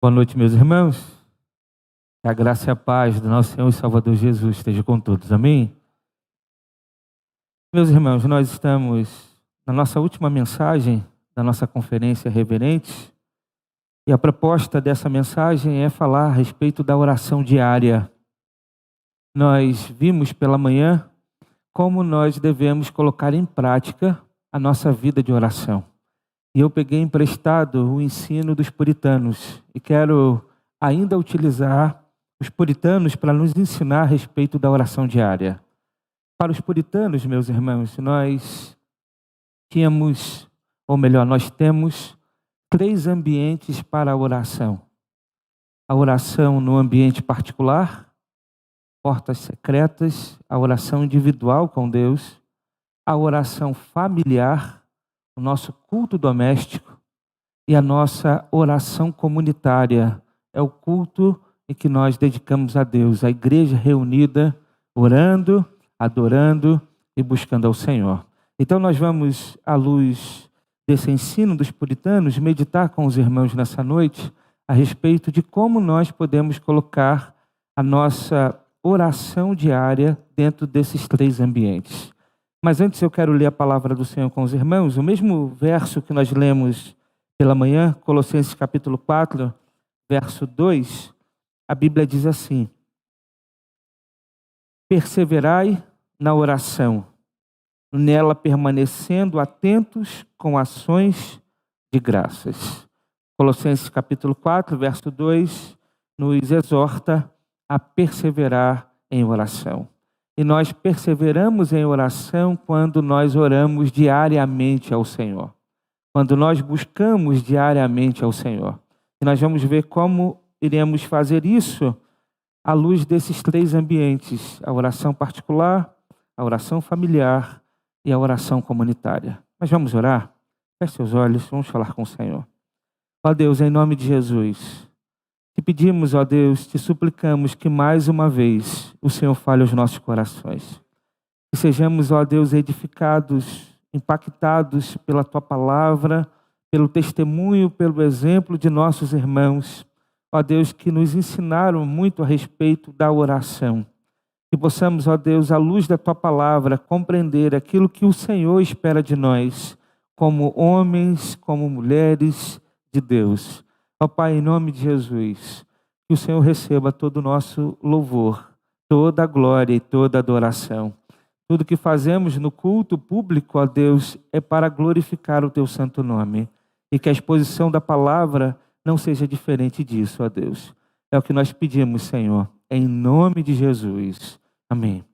Boa noite, meus irmãos. Que a graça e a paz do nosso Senhor e Salvador Jesus esteja com todos. Amém? Meus irmãos, nós estamos na nossa última mensagem da nossa conferência Reverentes. E a proposta dessa mensagem é falar a respeito da oração diária. Nós vimos pela manhã como nós devemos colocar em prática a nossa vida de oração. E eu peguei emprestado o ensino dos puritanos e quero ainda utilizar os puritanos para nos ensinar a respeito da oração diária. Para os puritanos, meus irmãos, nós temos 3 ambientes para a oração. A oração no ambiente particular, portas secretas, a oração individual com Deus, a oração familiar, o nosso culto doméstico e a nossa oração comunitária. É o culto em que nós dedicamos a Deus, a igreja reunida, orando, adorando e buscando ao Senhor. Então nós vamos, à luz desse ensino dos puritanos, meditar com os irmãos nessa noite a respeito de como nós podemos colocar a nossa oração diária dentro desses 3 ambientes. Mas antes eu quero ler a palavra do Senhor com os irmãos, o mesmo verso que nós lemos pela manhã, Colossenses capítulo 4, verso 2, a Bíblia diz assim: perseverai na oração, nela permanecendo atentos com ações de graças. Colossenses capítulo 4, verso 2, nos exorta a perseverar em oração. E nós perseveramos em oração quando nós oramos diariamente ao Senhor. Quando nós buscamos diariamente ao Senhor. E nós vamos ver como iremos fazer isso à luz desses 3 ambientes: a oração particular, a oração familiar e a oração comunitária. Mas vamos orar? Feche seus olhos, vamos falar com o Senhor. Ó Deus, em nome de Jesus, te pedimos, ó Deus, te suplicamos que mais uma vez o Senhor fale aos nossos corações. Que sejamos, ó Deus, edificados, impactados pela tua palavra, pelo testemunho, pelo exemplo de nossos irmãos, ó Deus, que nos ensinaram muito a respeito da oração. Que possamos, ó Deus, à luz da tua palavra, compreender aquilo que o Senhor espera de nós, como homens, como mulheres de Deus. Ó Pai, em nome de Jesus, que o Senhor receba todo o nosso louvor, toda a glória e toda a adoração. Tudo que fazemos no culto público, ó Deus, é para glorificar o teu santo nome. E que a exposição da palavra não seja diferente disso, ó Deus. É o que nós pedimos, Senhor, em nome de Jesus. Amém.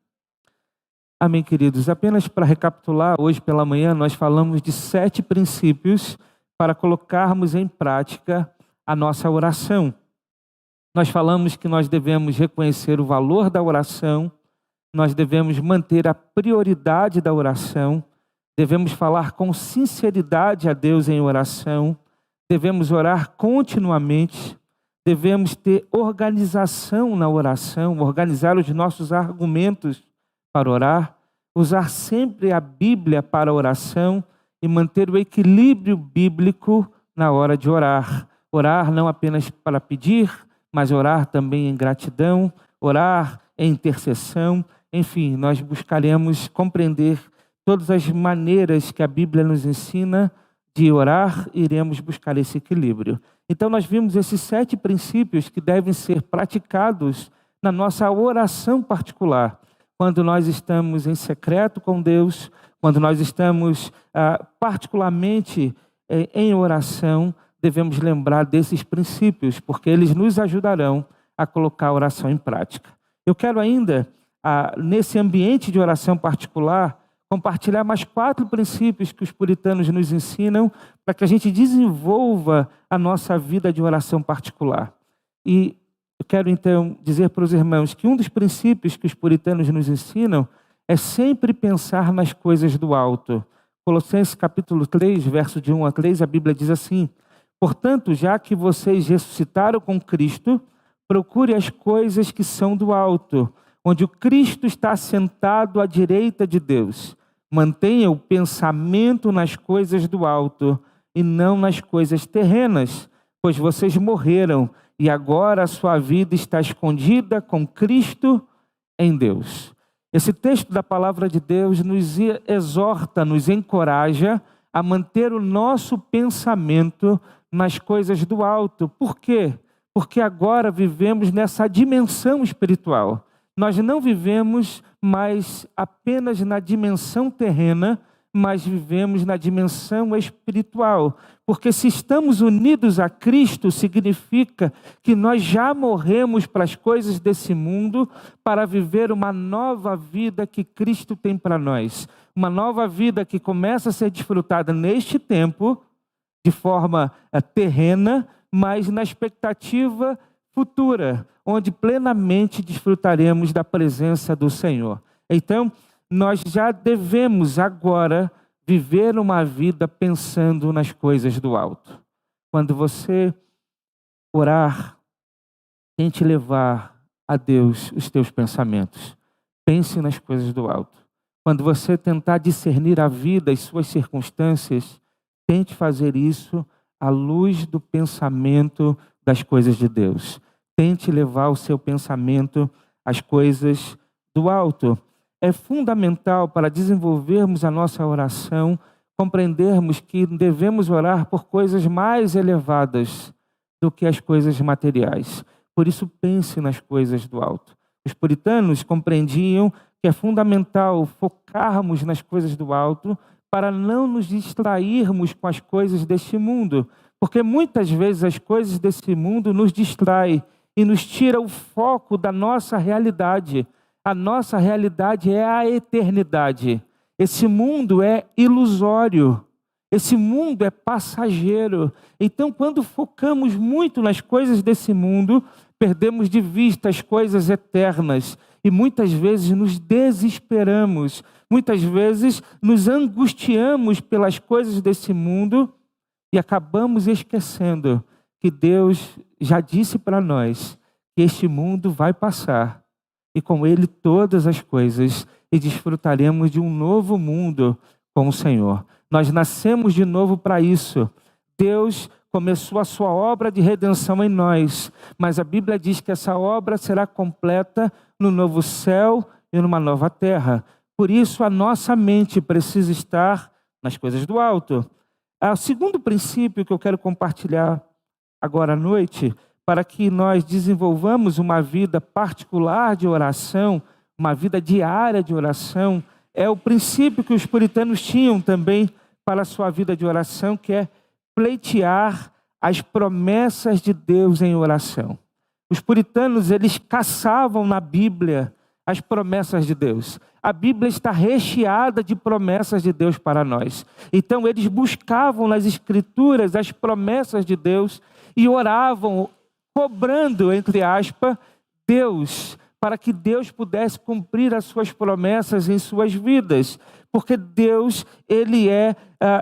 Amém, queridos. Apenas para recapitular, hoje pela manhã nós falamos de 7 princípios para colocarmos em prática a nossa oração. Nós falamos que nós devemos reconhecer o valor da oração, nós devemos manter a prioridade da oração, devemos falar com sinceridade a Deus em oração, devemos orar continuamente, devemos ter organização na oração, organizar os nossos argumentos para orar, usar sempre a Bíblia para a oração e manter o equilíbrio bíblico na hora de orar. Orar não apenas para pedir, mas orar também em gratidão, orar em intercessão. Enfim, nós buscaremos compreender todas as maneiras que a Bíblia nos ensina de orar e iremos buscar esse equilíbrio. Então nós vimos esses 7 princípios que devem ser praticados na nossa oração particular. Quando nós estamos em secreto com Deus, quando nós estamos particularmente em oração, devemos lembrar desses princípios, porque eles nos ajudarão a colocar a oração em prática. Eu quero ainda, nesse ambiente de oração particular, compartilhar mais 4 princípios que os puritanos nos ensinam para que a gente desenvolva a nossa vida de oração particular. E eu quero então dizer para os irmãos que um dos princípios que os puritanos nos ensinam é sempre pensar nas coisas do alto. Colossenses capítulo 3, verso de 1 a 3, a Bíblia diz assim: portanto, já que vocês ressuscitaram com Cristo, procure as coisas que são do alto, onde o Cristo está sentado à direita de Deus. Mantenha o pensamento nas coisas do alto e não nas coisas terrenas, pois vocês morreram e agora a sua vida está escondida com Cristo em Deus. Esse texto da palavra de Deus nos exorta, nos encoraja a manter o nosso pensamento nas coisas do alto. Por quê? Porque agora vivemos nessa dimensão espiritual. Nós não vivemos mais apenas na dimensão terrena, mas vivemos na dimensão espiritual. Porque se estamos unidos a Cristo, significa que nós já morremos para as coisas desse mundo para viver uma nova vida que Cristo tem para nós. Uma nova vida que começa a ser desfrutada neste tempo, de forma terrena, mas na expectativa futura, onde plenamente desfrutaremos da presença do Senhor. Então, nós já devemos agora viver uma vida pensando nas coisas do alto. Quando você orar, tente levar a Deus os teus pensamentos. Pense nas coisas do alto. Quando você tentar discernir a vida e suas circunstâncias, tente fazer isso à luz do pensamento das coisas de Deus. Tente levar o seu pensamento às coisas do alto. É fundamental para desenvolvermos a nossa oração, compreendermos que devemos orar por coisas mais elevadas do que as coisas materiais. Por isso, pense nas coisas do alto. Os puritanos compreendiam que é fundamental focarmos nas coisas do alto para não nos distrairmos com as coisas deste mundo, porque muitas vezes as coisas desse mundo nos distraem e nos tira o foco da nossa realidade. A nossa realidade é a eternidade. Esse mundo é ilusório. Esse mundo é passageiro. Então, quando focamos muito nas coisas desse mundo, perdemos de vista as coisas eternas. E muitas vezes nos desesperamos. Muitas vezes nos angustiamos pelas coisas desse mundo e acabamos esquecendo que Deus já disse para nós que este mundo vai passar. E com ele todas as coisas, e desfrutaremos de um novo mundo com o Senhor. Nós nascemos de novo para isso. Deus começou a sua obra de redenção em nós, mas a Bíblia diz que essa obra será completa no novo céu e numa nova terra. Por isso a nossa mente precisa estar nas coisas do alto. O segundo princípio que eu quero compartilhar agora à noite, para que nós desenvolvamos uma vida particular de oração, uma vida diária de oração, é o princípio que os puritanos tinham também para a sua vida de oração, que é pleitear as promessas de Deus em oração. Os puritanos, eles caçavam na Bíblia as promessas de Deus. A Bíblia está recheada de promessas de Deus para nós. Então, eles buscavam nas Escrituras as promessas de Deus e oravam, cobrando, entre aspas, Deus, para que Deus pudesse cumprir as suas promessas em suas vidas. Porque Deus, Ele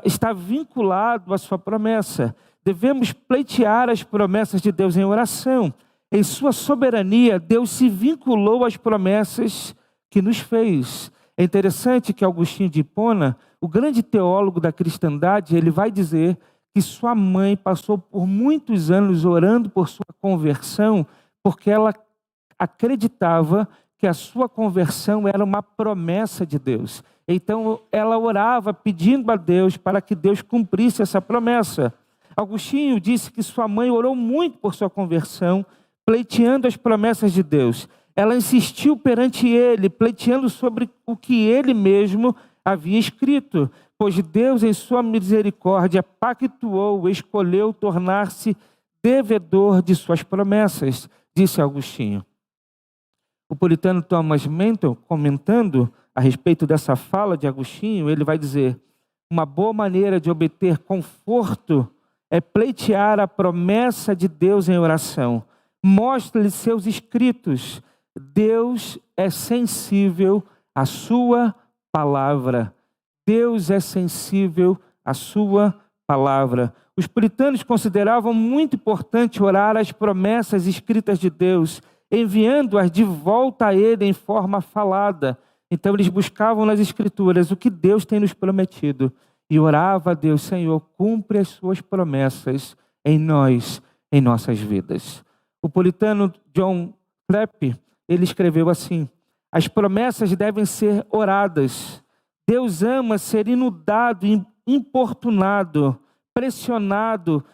está vinculado à sua promessa. Devemos pleitear as promessas de Deus em oração. Em sua soberania, Deus se vinculou às promessas que nos fez. É interessante que Agostinho de Hipona, o grande teólogo da cristandade, ele vai dizer que sua mãe passou por muitos anos orando por sua conversão, porque ela acreditava que a sua conversão era uma promessa de Deus. Então ela orava pedindo a Deus para que Deus cumprisse essa promessa. Agostinho disse que sua mãe orou muito por sua conversão, pleiteando as promessas de Deus. Ela insistiu perante ele, pleiteando sobre o que ele mesmo havia escrito, pois Deus, em sua misericórdia, pactuou, escolheu tornar-se devedor de suas promessas, disse Agostinho. O puritano Thomas Menton, comentando a respeito dessa fala de Agostinho, ele vai dizer: uma boa maneira de obter conforto é pleitear a promessa de Deus em oração. Mostre-lhe seus escritos. Deus é sensível à sua palavra. Deus é sensível à sua palavra. Os puritanos consideravam muito importante orar as promessas escritas de Deus, enviando-as de volta a Ele em forma falada. Então eles buscavam nas Escrituras o que Deus tem nos prometido. E orava a Deus: Senhor, cumpre as suas promessas em nós, em nossas vidas. O puritano John Clapp, ele escreveu assim: as promessas devem ser oradas. Deus ama ser inundado, importunado, pressionado,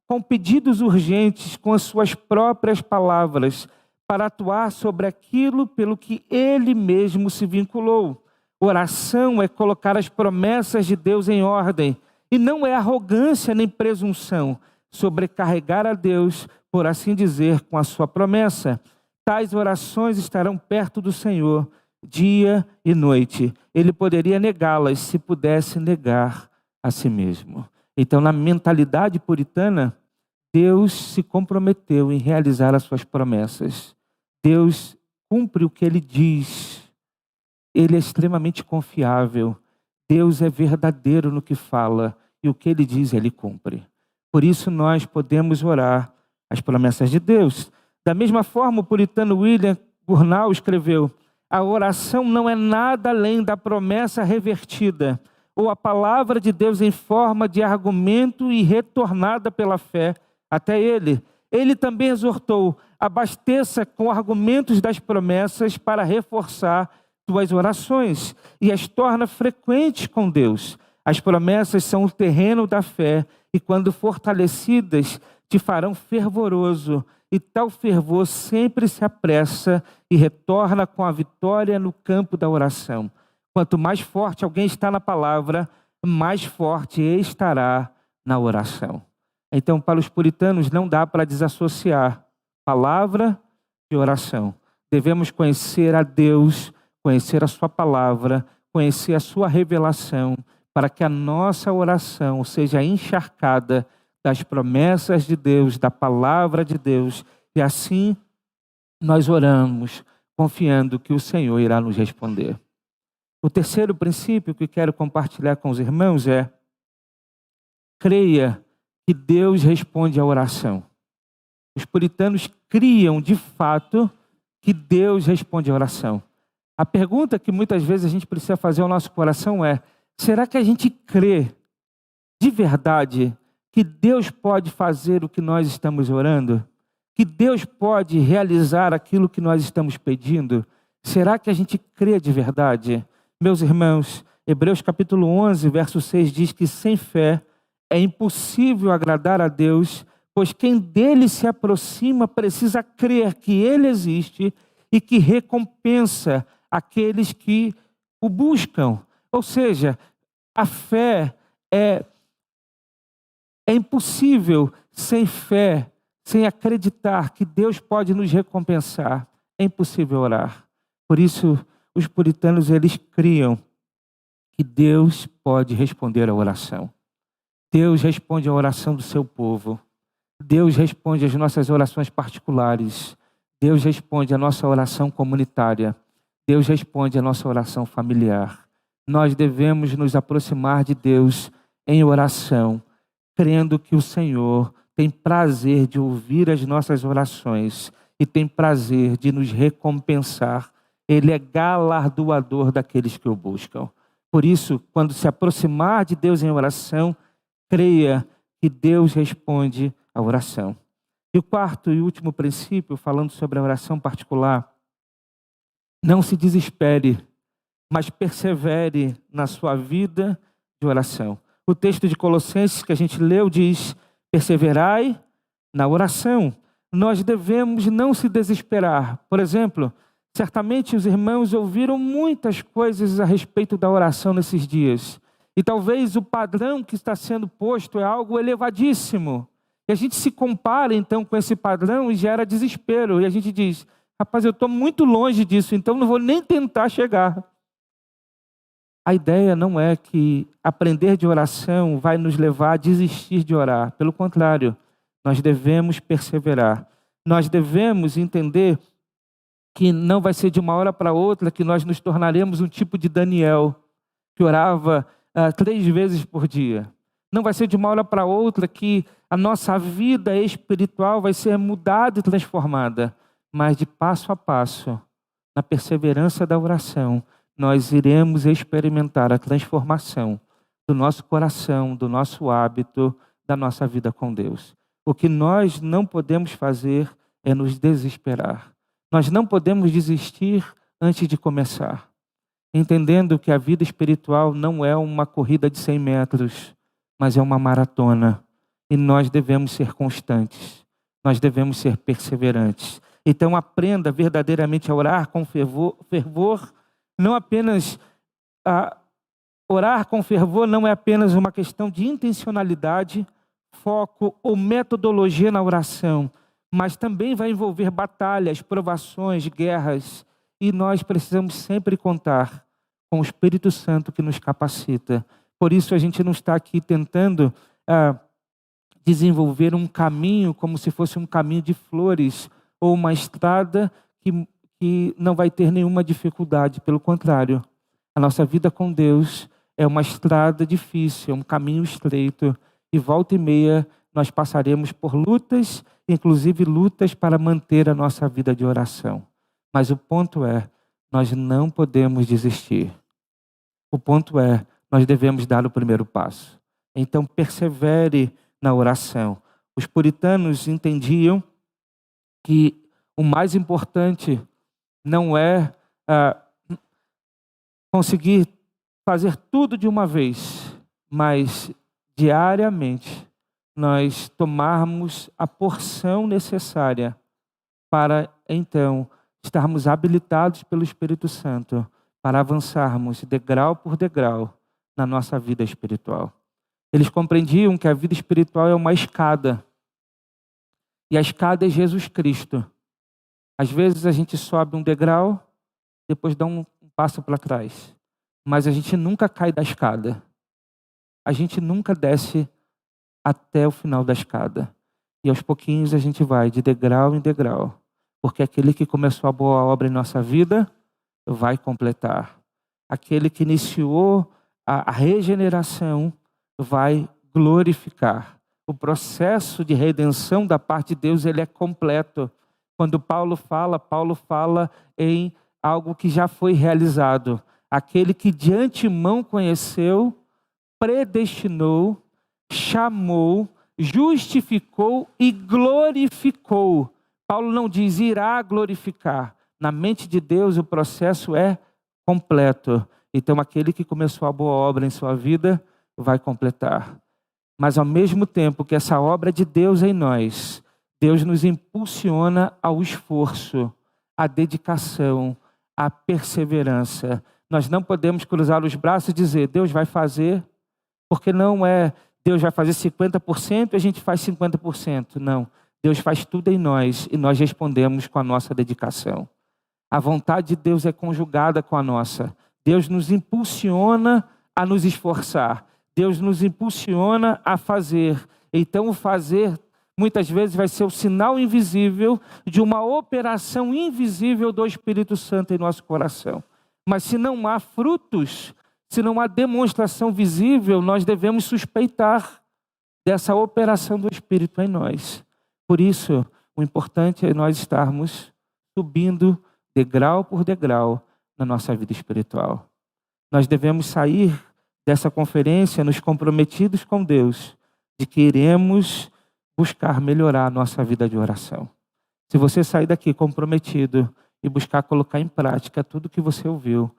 com pedidos urgentes, com as suas próprias palavras, para atuar sobre aquilo pelo que Ele mesmo se vinculou. Oração é colocar as promessas de Deus em ordem, e não é arrogância nem presunção sobrecarregar a Deus, por assim dizer, com a sua promessa. Tais orações estarão perto do Senhor dia e noite. Ele poderia negá-las se pudesse negar a si mesmo. Então, na mentalidade puritana, Deus se comprometeu em realizar as suas promessas. Deus cumpre o que Ele diz. Ele é extremamente confiável. Deus é verdadeiro no que fala. E o que Ele diz, Ele cumpre. Por isso nós podemos orar as promessas de Deus. Da mesma forma, o puritano William Gurnall escreveu: a oração não é nada além da promessa revertida, ou a palavra de Deus em forma de argumento e retornada pela fé até Ele. Ele também exortou: abasteça com argumentos das promessas para reforçar tuas orações e as torna frequentes com Deus. As promessas são o terreno da fé e, quando fortalecidas, te farão fervoroso. E tal fervor sempre se apressa e retorna com a vitória no campo da oração. Quanto mais forte alguém está na palavra, mais forte estará na oração. Então, para os puritanos, não dá para desassociar palavra de oração. Devemos conhecer a Deus, conhecer a sua palavra, conhecer a sua revelação, para que a nossa oração seja encharcada das promessas de Deus, da palavra de Deus, e assim nós oramos, confiando que o Senhor irá nos responder. O terceiro princípio que quero compartilhar com os irmãos é: creia que Deus responde à oração. Os puritanos criam de fato que Deus responde à oração. A pergunta que muitas vezes a gente precisa fazer ao nosso coração é: será que a gente crê de verdade que Deus pode fazer o que nós estamos orando? Que Deus pode realizar aquilo que nós estamos pedindo? Será que a gente crê de verdade? Meus irmãos, Hebreus capítulo 11, verso 6 diz que sem fé é impossível agradar a Deus, pois quem dele se aproxima precisa crer que Ele existe e que recompensa aqueles que o buscam. Ou seja, a fé é impossível sem fé, sem acreditar que Deus pode nos recompensar. É impossível orar. Por isso, os puritanos, eles criam que Deus pode responder à oração. Deus responde à oração do seu povo. Deus responde às nossas orações particulares. Deus responde à nossa oração comunitária. Deus responde à nossa oração familiar. Nós devemos nos aproximar de Deus em oração, crendo que o Senhor tem prazer de ouvir as nossas orações e tem prazer de nos recompensar. Ele é galardoador daqueles que o buscam. Por isso, quando se aproximar de Deus em oração, creia que Deus responde à oração. E o quarto e último princípio, falando sobre a oração particular: não se desespere, mas persevere na sua vida de oração. O texto de Colossenses que a gente leu diz: perseverai na oração. Nós devemos não se desesperar. Por exemplo, certamente os irmãos ouviram muitas coisas a respeito da oração nesses dias. E talvez o padrão que está sendo posto é algo elevadíssimo. E a gente se compara então com esse padrão e gera desespero. E a gente diz: rapaz, eu estou muito longe disso, então não vou nem tentar chegar. A ideia não é que aprender de oração vai nos levar a desistir de orar. Pelo contrário, nós devemos perseverar. Nós devemos entender que não vai ser de uma hora para outra que nós nos tornaremos um tipo de Daniel, que orava 3 vezes por dia. Não vai ser de uma hora para outra que a nossa vida espiritual vai ser mudada e transformada. Mas de passo a passo, na perseverança da oração, nós iremos experimentar a transformação do nosso coração, do nosso hábito, da nossa vida com Deus. O que nós não podemos fazer é nos desesperar. Nós não podemos desistir antes de começar, entendendo que a vida espiritual não é uma corrida de 100 metros, mas é uma maratona. E nós devemos ser constantes, nós devemos ser perseverantes. Então aprenda verdadeiramente a orar com fervor, não apenas orar com fervor não é apenas uma questão de intencionalidade, foco ou metodologia na oração, mas também vai envolver batalhas, provações, guerras, e nós precisamos sempre contar com o Espírito Santo que nos capacita. Por isso a gente não está aqui tentando desenvolver um caminho como se fosse um caminho de flores ou uma estrada que não vai ter nenhuma dificuldade. Pelo contrário, a nossa vida com Deus é uma estrada difícil, é um caminho estreito, e volta e meia nós passaremos por lutas, inclusive lutas para manter a nossa vida de oração. Mas o ponto é, nós não podemos desistir. O ponto é, nós devemos dar o primeiro passo. Então persevere na oração. Os puritanos entendiam que o mais importante não é conseguir fazer tudo de uma vez, mas diariamente nós tomarmos a porção necessária para então estarmos habilitados pelo Espírito Santo para avançarmos degrau por degrau na nossa vida espiritual. Eles compreendiam que a vida espiritual é uma escada, e a escada é Jesus Cristo. Às vezes a gente sobe um degrau, depois dá um passo para trás, mas a gente nunca cai da escada. A gente nunca desce até o final da escada. E aos pouquinhos a gente vai de degrau em degrau, porque aquele que começou a boa obra em nossa vida vai completar. Aquele que iniciou a regeneração vai glorificar. O processo de redenção da parte de Deus, ele é completo. Quando Paulo fala em algo que já foi realizado. Aquele que de antemão conheceu, predestinou, chamou, justificou e glorificou. Paulo não diz irá glorificar. Na mente de Deus o processo é completo. Então aquele que começou a boa obra em sua vida vai completar. Mas ao mesmo tempo que essa obra de Deus em nós, Deus nos impulsiona ao esforço, à dedicação, à perseverança. Nós não podemos cruzar os braços e dizer, Deus vai fazer, porque não é Deus vai fazer 50% e a gente faz 50%. Não, Deus faz tudo em nós e nós respondemos com a nossa dedicação. A vontade de Deus é conjugada com a nossa. Deus nos impulsiona a nos esforçar. Deus nos impulsiona a fazer. Então o fazer muitas vezes vai ser o sinal invisível de uma operação invisível do Espírito Santo em nosso coração. Mas se não há frutos, se não há demonstração visível, nós devemos suspeitar dessa operação do Espírito em nós. Por isso, o importante é nós estarmos subindo degrau por degrau na nossa vida espiritual. Nós devemos sair dessa conferência nos comprometidos com Deus, de que iremos buscar melhorar a nossa vida de oração. Se você sair daqui comprometido e buscar colocar em prática tudo que você ouviu,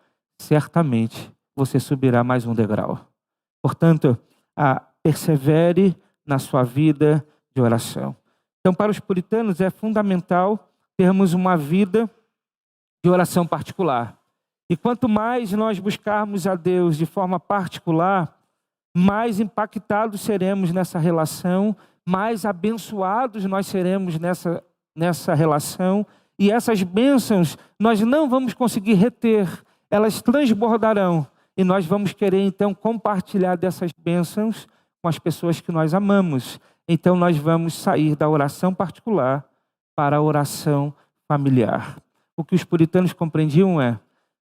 certamente você subirá mais um degrau. Portanto, persevere na sua vida de oração. Então, para os puritanos é fundamental termos uma vida de oração particular. E quanto mais nós buscarmos a Deus de forma particular, mais impactados seremos nessa relação, mais abençoados nós seremos nessa relação. E essas bênçãos nós não vamos conseguir reter, elas transbordarão. E nós vamos querer então compartilhar dessas bênçãos com as pessoas que nós amamos. Então nós vamos sair da oração particular para a oração familiar. O que os puritanos compreendiam é,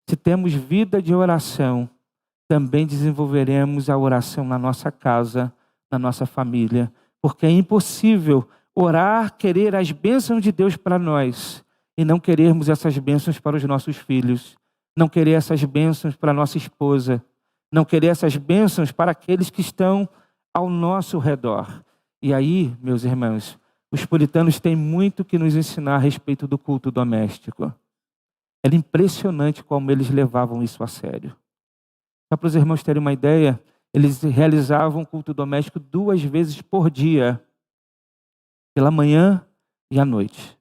se temos vida de oração, também desenvolveremos a oração na nossa casa, na nossa família. Porque é impossível orar, querer as bênçãos de Deus para nós e não querermos essas bênçãos para os nossos filhos, não querer essas bênçãos para a nossa esposa, não querer essas bênçãos para aqueles que estão ao nosso redor. E aí, meus irmãos, os puritanos têm muito que nos ensinar a respeito do culto doméstico. Era impressionante como eles levavam isso a sério. Só para os irmãos terem uma ideia, eles realizavam culto doméstico 2 vezes por dia, pela manhã e à noite.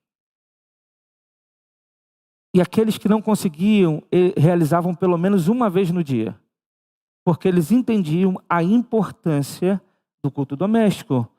E aqueles que não conseguiam, realizavam pelo menos uma vez no dia, porque eles entendiam a importância do culto doméstico.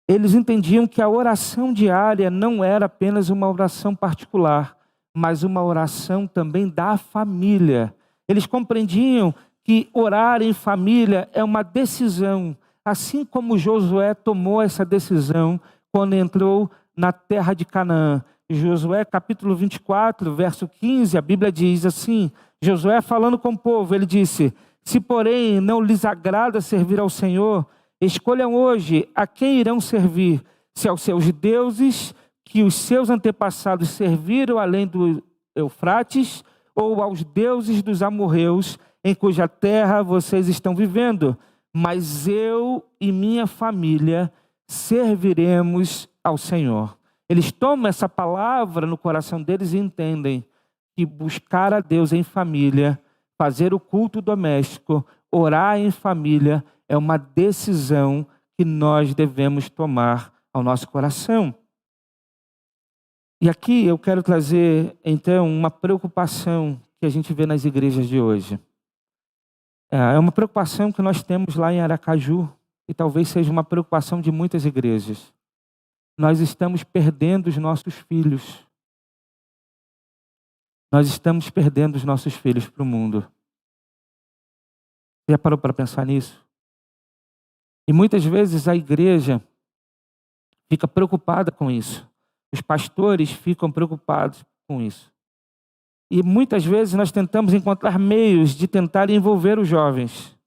Eles entendiam que a oração diária não era apenas uma oração particular, mas uma oração também da família. Eles compreendiam que orar em família é uma decisão, assim como Josué tomou essa decisão quando entrou na terra de Canaã. Josué capítulo 24, verso 15, a Bíblia diz assim, Josué falando com o povo, ele disse: se porém não lhes agrada servir ao Senhor, escolham hoje a quem irão servir, se aos seus deuses que os seus antepassados serviram além do Eufrates, ou aos deuses dos amorreus, em cuja terra vocês estão vivendo. Mas eu e minha família serviremos ao Senhor. Eles tomam essa palavra no coração deles e entendem que buscar a Deus em família, fazer o culto doméstico, orar em família, é uma decisão que nós devemos tomar ao nosso coração. E aqui eu quero trazer, então, uma preocupação que a gente vê nas igrejas de hoje. É uma preocupação que nós temos lá em Aracaju, e talvez seja uma preocupação de muitas igrejas. Nós estamos perdendo os nossos filhos. Nós estamos perdendo os nossos filhos para o mundo. Você já parou para pensar nisso? E muitas vezes a igreja fica preocupada com isso. Os pastores ficam preocupados com isso. E muitas vezes nós tentamos encontrar meios de tentar envolver os jovens.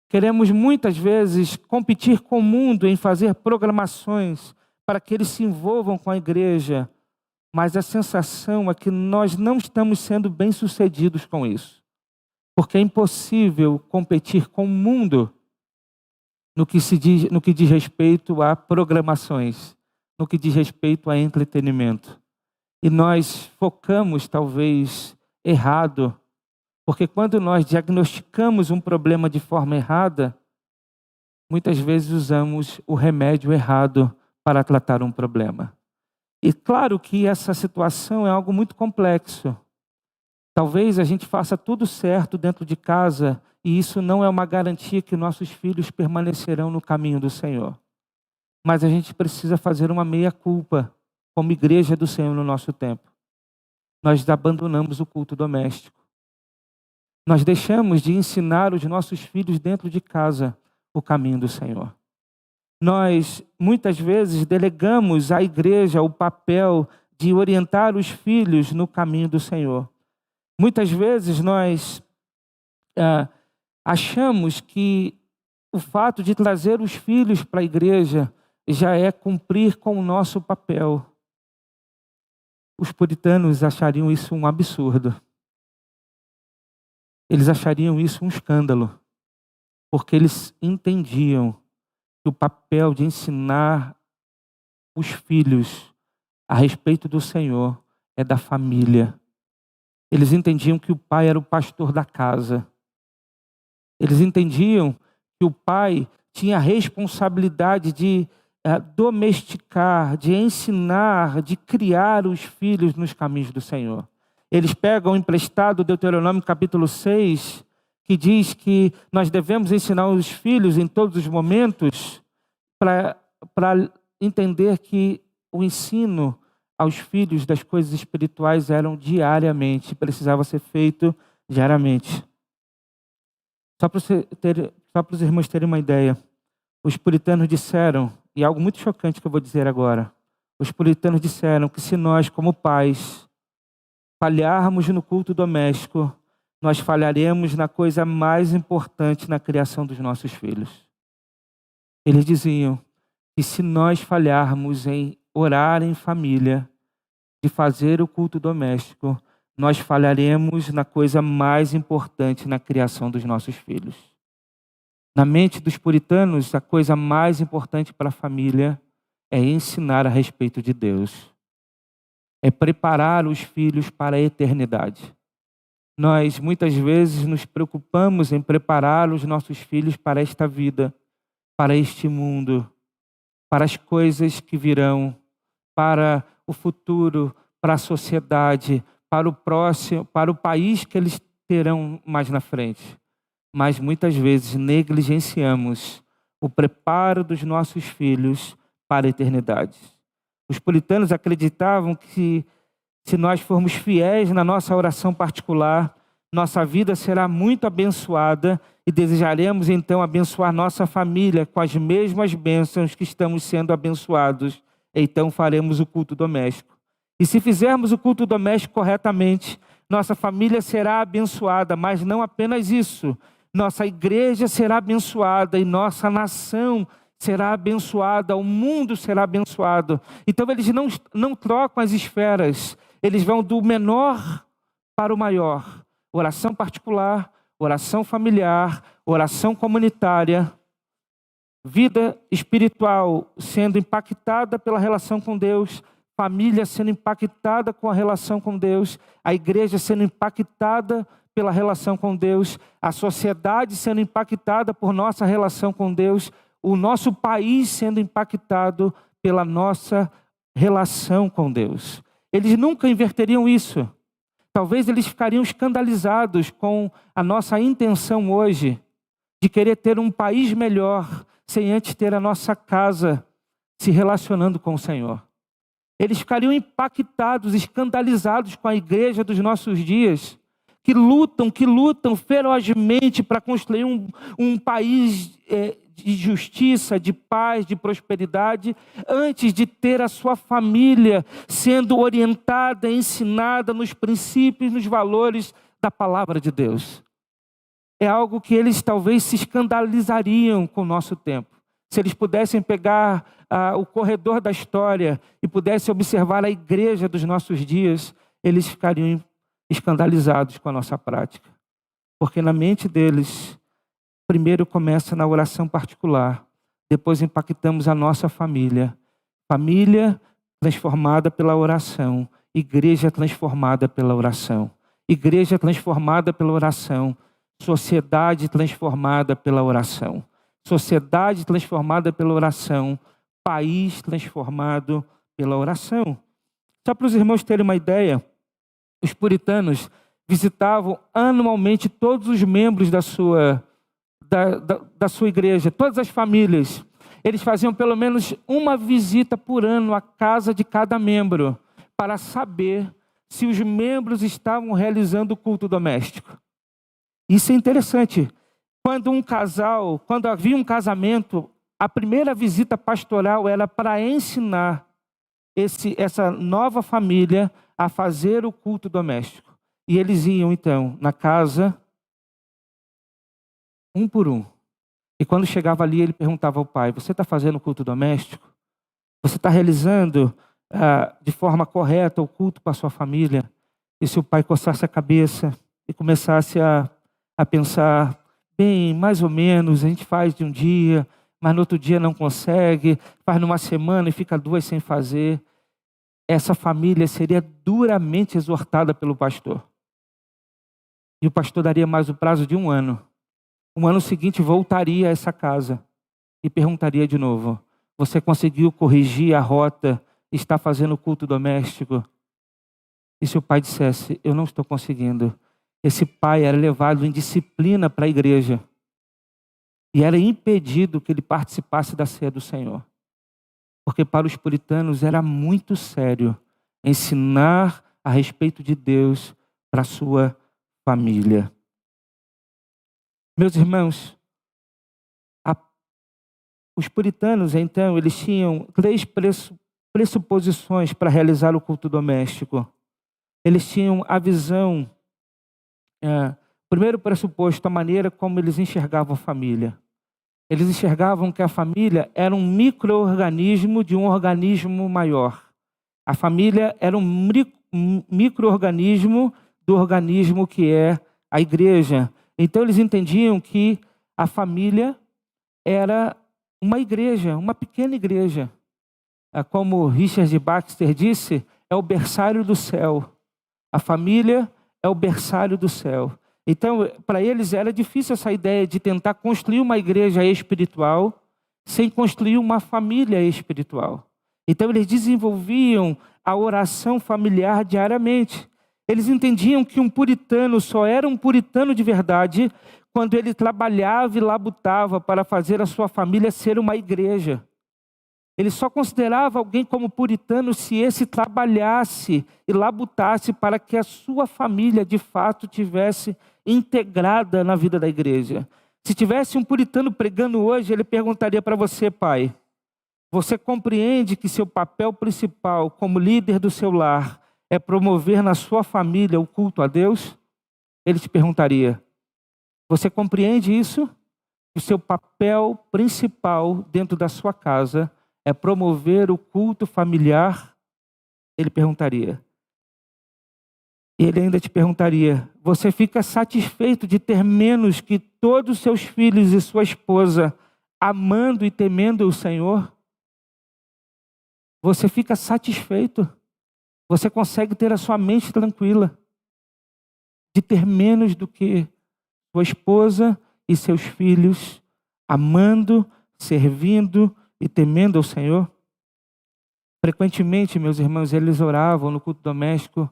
Queremos muitas vezes competir com o mundo em fazer programações para que eles se envolvam com a igreja. Mas a sensação é que nós não estamos sendo bem-sucedidos com isso. Porque é impossível competir com o mundo no que diz respeito a programações, no que diz respeito a entretenimento. E nós focamos, talvez, errado, porque quando nós diagnosticamos um problema de forma errada, muitas vezes usamos o remédio errado para tratar um problema. E claro que essa situação é algo muito complexo. Talvez a gente faça tudo certo dentro de casa e isso não é uma garantia que nossos filhos permanecerão no caminho do Senhor. Mas a gente precisa fazer uma meia-culpa como igreja do Senhor no nosso tempo. Nós abandonamos o culto doméstico. Nós deixamos de ensinar os nossos filhos dentro de casa o caminho do Senhor. Nós, muitas vezes, delegamos à igreja o papel de orientar os filhos no caminho do Senhor. Muitas vezes nós achamos que o fato de trazer os filhos para a igreja já é cumprir com o nosso papel. Os puritanos achariam isso um absurdo. Eles achariam isso um escândalo, porque eles entendiam que o papel de ensinar os filhos a respeito do Senhor é da família. Eles entendiam que o pai era o pastor da casa. Eles entendiam que o pai tinha a responsabilidade de domesticar, de ensinar, de criar os filhos nos caminhos do Senhor. Eles pegam emprestado Deuteronômio capítulo 6, que diz que nós devemos ensinar os filhos em todos os momentos para entender que o ensino aos filhos das coisas espirituais eram diariamente, precisava ser feito diariamente. Só para os irmãos terem uma ideia, os puritanos disseram, e algo muito chocante que eu vou dizer agora, os puritanos disseram que se nós, como pais, falharmos no culto doméstico, nós falharemos na coisa mais importante na criação dos nossos filhos. Eles diziam que se nós falharmos em orar em família, de fazer o culto doméstico, nós falharemos na coisa mais importante na criação dos nossos filhos. Na mente dos puritanos, a coisa mais importante para a família é ensinar a respeito de Deus. É preparar os filhos para a eternidade. Nós, muitas vezes, nos preocupamos em preparar os nossos filhos para esta vida, para este mundo, para as coisas que virão, para o futuro, para a sociedade, para o próximo, para o país que eles terão mais na frente. Mas muitas vezes negligenciamos o preparo dos nossos filhos para a eternidade. Os puritanos acreditavam que se nós formos fiéis na nossa oração particular, nossa vida será muito abençoada e desejaremos então abençoar nossa família com as mesmas bênçãos que estamos sendo abençoados. Então faremos o culto doméstico. E se fizermos o culto doméstico corretamente, nossa família será abençoada, mas não apenas isso. Nossa igreja será abençoada e nossa nação será abençoada, o mundo será abençoado. Então eles não trocam as esferas, eles vão do menor para o maior. Oração particular, oração familiar, oração comunitária, vida espiritual sendo impactada pela relação com Deus, família sendo impactada com a relação com Deus, a igreja sendo impactada pela relação com Deus, a sociedade sendo impactada por nossa relação com Deus, o nosso país sendo impactado pela nossa relação com Deus. Eles nunca inverteriam isso. Talvez eles ficariam escandalizados com a nossa intenção hoje de querer ter um país melhor, sem antes ter a nossa casa se relacionando com o Senhor. Eles ficariam impactados, escandalizados com a igreja dos nossos dias, que lutam ferozmente para construir um país de justiça, de paz, de prosperidade, antes de ter a sua família sendo orientada, ensinada nos princípios, nos valores da palavra de Deus. É algo que eles talvez se escandalizariam com o nosso tempo. Se eles pudessem pegar o corredor da história e pudessem observar a igreja dos nossos dias, eles ficariam escandalizados com a nossa prática. Porque na mente deles, primeiro começa na oração particular, depois impactamos a nossa família. Família transformada pela oração, igreja transformada pela oração. Igreja transformada pela oração, sociedade transformada pela oração. Sociedade transformada pela oração, país transformado pela oração. Só para os irmãos terem uma ideia, os puritanos visitavam anualmente todos os membros da sua igreja, todas as famílias. Eles faziam pelo menos uma visita por ano à casa de cada membro, para saber se os membros estavam realizando o culto doméstico. Isso é interessante. Quando havia um casamento, a primeira visita pastoral era para ensinar essa nova família a fazer o culto doméstico. E eles iam então na casa, um por um. E quando chegava ali, ele perguntava ao pai: você está fazendo o culto doméstico? Você está realizando de forma correta o culto com a sua família? E se o pai coçasse a cabeça e começasse a pensar: bem, mais ou menos, a gente faz de um dia, mas no outro dia não consegue, faz numa semana e fica 2 sem fazer. Essa família seria duramente exortada pelo pastor. E o pastor daria mais o prazo de 1 ano. No ano seguinte voltaria a essa casa e perguntaria de novo: você conseguiu corrigir a rota? Está fazendo o culto doméstico? E se o pai dissesse: eu não estou conseguindo, esse pai era levado em disciplina para a igreja e era impedido que ele participasse da ceia do Senhor. Porque para os puritanos era muito sério ensinar a respeito de Deus para a sua família. Meus irmãos, os puritanos, então, eles tinham 3 pressuposições para realizar o culto doméstico. Eles tinham a visão, primeiro pressuposto, a maneira como eles enxergavam a família. Eles enxergavam que a família era um micro-organismo de um organismo maior. A família era um micro-organismo do organismo que é a igreja. Então eles entendiam que a família era uma igreja, uma pequena igreja. Como Richard Baxter disse, é o berçário do céu. A família é o berçário do céu. Então, para eles era difícil essa ideia de tentar construir uma igreja espiritual sem construir uma família espiritual. Então, eles desenvolviam a oração familiar diariamente. Eles entendiam que um puritano só era um puritano de verdade quando ele trabalhava e labutava para fazer a sua família ser uma igreja. Ele só considerava alguém como puritano se esse trabalhasse e labutasse para que a sua família de fato tivesse integrada na vida da igreja. Se tivesse um puritano pregando hoje, ele perguntaria para você, pai, você compreende que seu papel principal como líder do seu lar é promover na sua família o culto a Deus? Ele te perguntaria, você compreende isso? O seu papel principal dentro da sua casa é promover o culto familiar? Ele perguntaria. Ele ainda te perguntaria, você fica satisfeito de ter menos que todos os seus filhos e sua esposa amando e temendo o Senhor? Você fica satisfeito? Você consegue ter a sua mente tranquila de ter menos do que sua esposa e seus filhos amando, servindo e temendo ao Senhor? Frequentemente, meus irmãos, eles oravam no culto doméstico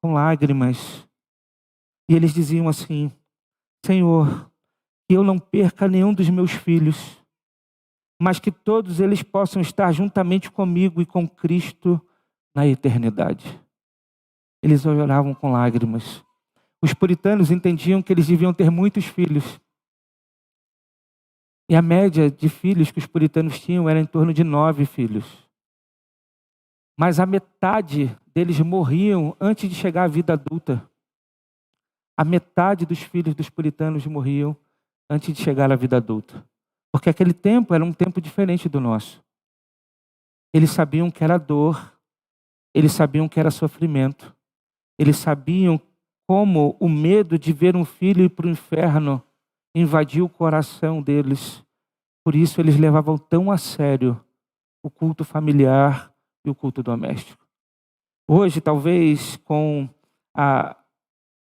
com lágrimas. E eles diziam assim, Senhor, que eu não perca nenhum dos meus filhos, mas que todos eles possam estar juntamente comigo e com Cristo na eternidade. Eles oravam com lágrimas. Os puritanos entendiam que eles deviam ter muitos filhos. E a média de filhos que os puritanos tinham era em torno de 9 filhos. Mas a metade deles morriam antes de chegar à vida adulta. A metade dos filhos dos puritanos morriam antes de chegar à vida adulta. Porque aquele tempo era um tempo diferente do nosso. Eles sabiam que era dor, eles sabiam que era sofrimento, eles sabiam como o medo de ver um filho ir para o inferno invadiu o coração deles. Por isso eles levavam tão a sério o culto familiar e o culto doméstico. Hoje, talvez,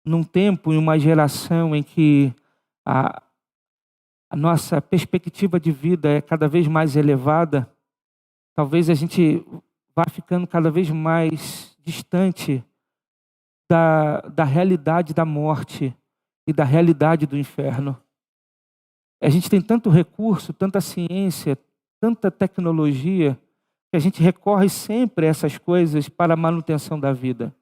num tempo e uma geração em que a nossa perspectiva de vida é cada vez mais elevada, talvez a gente vá ficando cada vez mais distante da realidade da morte e da realidade do inferno. A gente tem tanto recurso, tanta ciência, tanta tecnologia, que a gente recorre sempre a essas coisas para a manutenção da vida.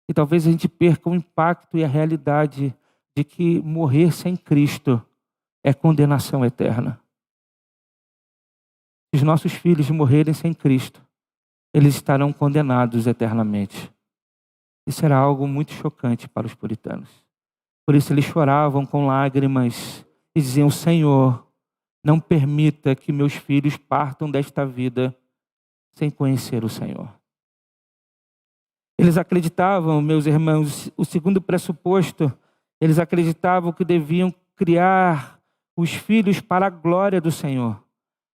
E talvez a gente perca o impacto e a realidade de que morrer sem Cristo é condenação eterna. Se os nossos filhos morrerem sem Cristo, eles estarão condenados eternamente. Isso era algo muito chocante para os puritanos. Por isso eles choravam com lágrimas e diziam, Senhor, não permita que meus filhos partam desta vida sem conhecer o Senhor. Eles acreditavam, meus irmãos, o segundo pressuposto, eles acreditavam que deviam criar os filhos para a glória do Senhor.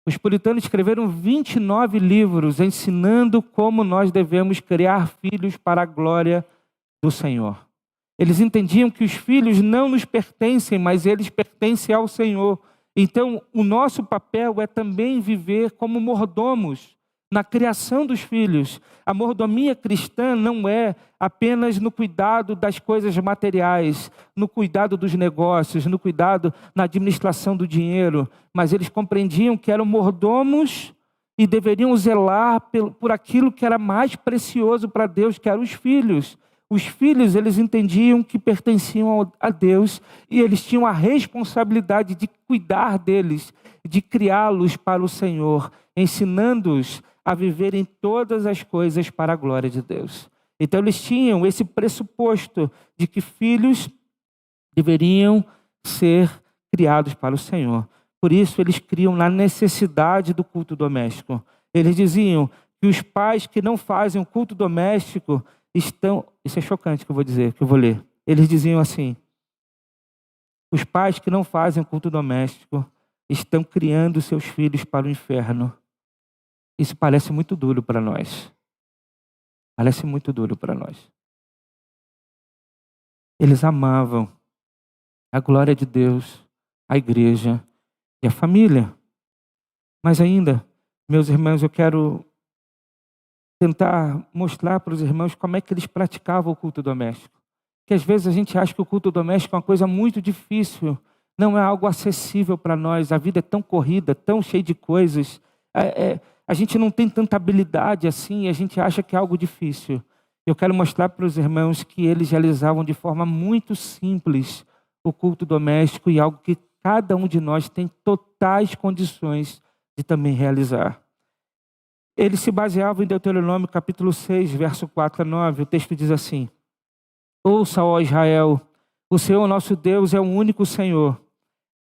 Os puritanos escreveram 29 livros ensinando como nós devemos criar filhos para a glória do Senhor. Eles entendiam que os filhos não nos pertencem, mas eles pertencem ao Senhor. Então, o nosso papel é também viver como mordomos na criação dos filhos. A mordomia cristã não é apenas no cuidado das coisas materiais, no cuidado dos negócios, no cuidado na administração do dinheiro, mas eles compreendiam que eram mordomos e deveriam zelar por aquilo que era mais precioso para Deus, que eram os filhos. Os filhos, eles entendiam que pertenciam a Deus e eles tinham a responsabilidade de cuidar deles, de criá-los para o Senhor, ensinando-os a viverem todas as coisas para a glória de Deus. Então eles tinham esse pressuposto de que filhos deveriam ser criados para o Senhor. Por isso eles criam na necessidade do culto doméstico. Eles diziam que os pais que não fazem o culto doméstico estão... Isso é chocante que eu vou dizer, que eu vou ler. Eles diziam assim, os pais que não fazem o culto doméstico estão criando seus filhos para o inferno. Isso parece muito duro para nós. Parece muito duro para nós. Eles amavam a glória de Deus, a igreja e a família. Mas ainda, meus irmãos, eu quero tentar mostrar para os irmãos como é que eles praticavam o culto doméstico. Que às vezes a gente acha que o culto doméstico é uma coisa muito difícil, não é algo acessível para nós. A vida é tão corrida, tão cheia de coisas. A gente não tem tanta habilidade assim e a gente acha que é algo difícil. Eu quero mostrar para os irmãos que eles realizavam de forma muito simples o culto doméstico e algo que cada um de nós tem totais condições de também realizar. Eles se baseavam em Deuteronômio capítulo 6, verso 4 a 9. O texto diz assim: ouça, ó Israel, o Senhor nosso Deus é o único Senhor.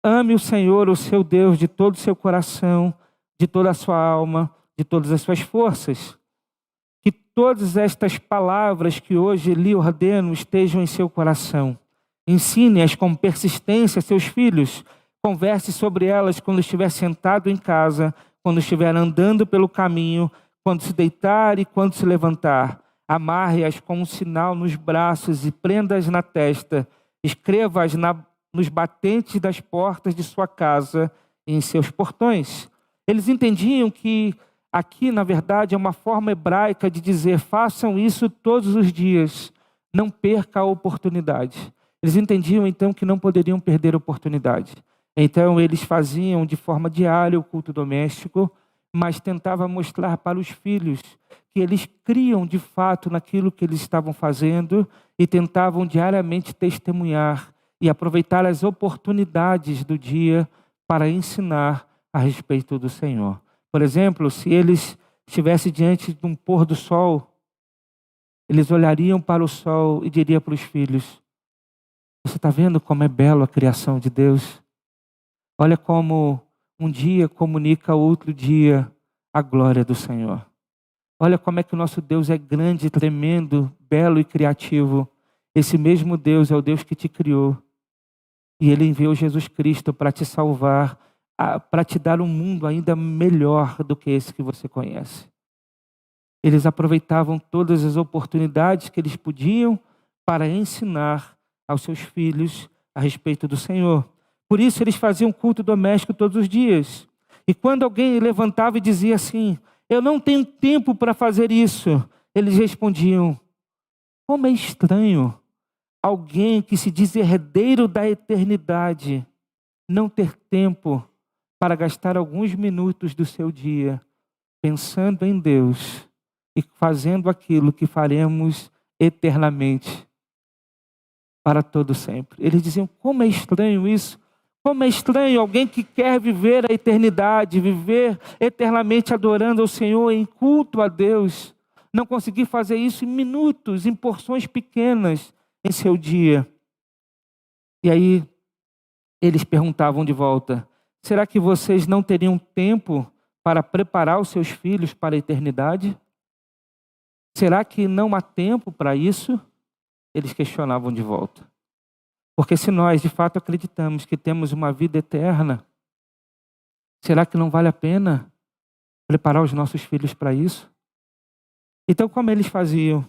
Ame o Senhor, o seu Deus, de todo o seu coração, de toda a sua alma, de todas as suas forças. Que todas estas palavras que hoje lhe ordeno estejam em seu coração. Ensine-as com persistência a seus filhos. Converse sobre elas quando estiver sentado em casa, quando estiver andando pelo caminho, quando se deitar e quando se levantar. Amarre-as com um sinal nos braços e prenda-as na testa. Escreva-as nos batentes das portas de sua casa e em seus portões. Eles entendiam que aqui, na verdade, é uma forma hebraica de dizer: façam isso todos os dias, não perca a oportunidade. Eles entendiam então que não poderiam perder a oportunidade. Então eles faziam de forma diária o culto doméstico, mas tentavam mostrar para os filhos que eles criam de fato naquilo que eles estavam fazendo e tentavam diariamente testemunhar e aproveitar as oportunidades do dia para ensinar a respeito do Senhor. Por exemplo, se eles estivessem diante de um pôr do sol, eles olhariam para o sol e diriam para os filhos: você está vendo como é belo a criação de Deus? Olha como um dia comunica outro dia a glória do Senhor. Olha como é que o nosso Deus é grande, tremendo, belo e criativo. Esse mesmo Deus é o Deus que te criou. E Ele enviou Jesus Cristo para te salvar, para te dar um mundo ainda melhor do que esse que você conhece. Eles aproveitavam todas as oportunidades que eles podiam para ensinar aos seus filhos a respeito do Senhor. Por isso eles faziam culto doméstico todos os dias. E quando alguém levantava e dizia assim: eu não tenho tempo para fazer isso, eles respondiam: como é estranho alguém que se diz herdeiro da eternidade não ter tempo para gastar alguns minutos do seu dia pensando em Deus e fazendo aquilo que faremos eternamente, para todo sempre. Eles diziam: como é estranho isso. Como é estranho alguém que quer viver a eternidade, viver eternamente adorando ao Senhor, em culto a Deus, não conseguir fazer isso em minutos, em porções pequenas em seu dia. E aí eles perguntavam de volta: será que vocês não teriam tempo para preparar os seus filhos para a eternidade? Será que não há tempo para isso? Eles questionavam de volta. Porque se nós de fato acreditamos que temos uma vida eterna, será que não vale a pena preparar os nossos filhos para isso? Então, como eles faziam?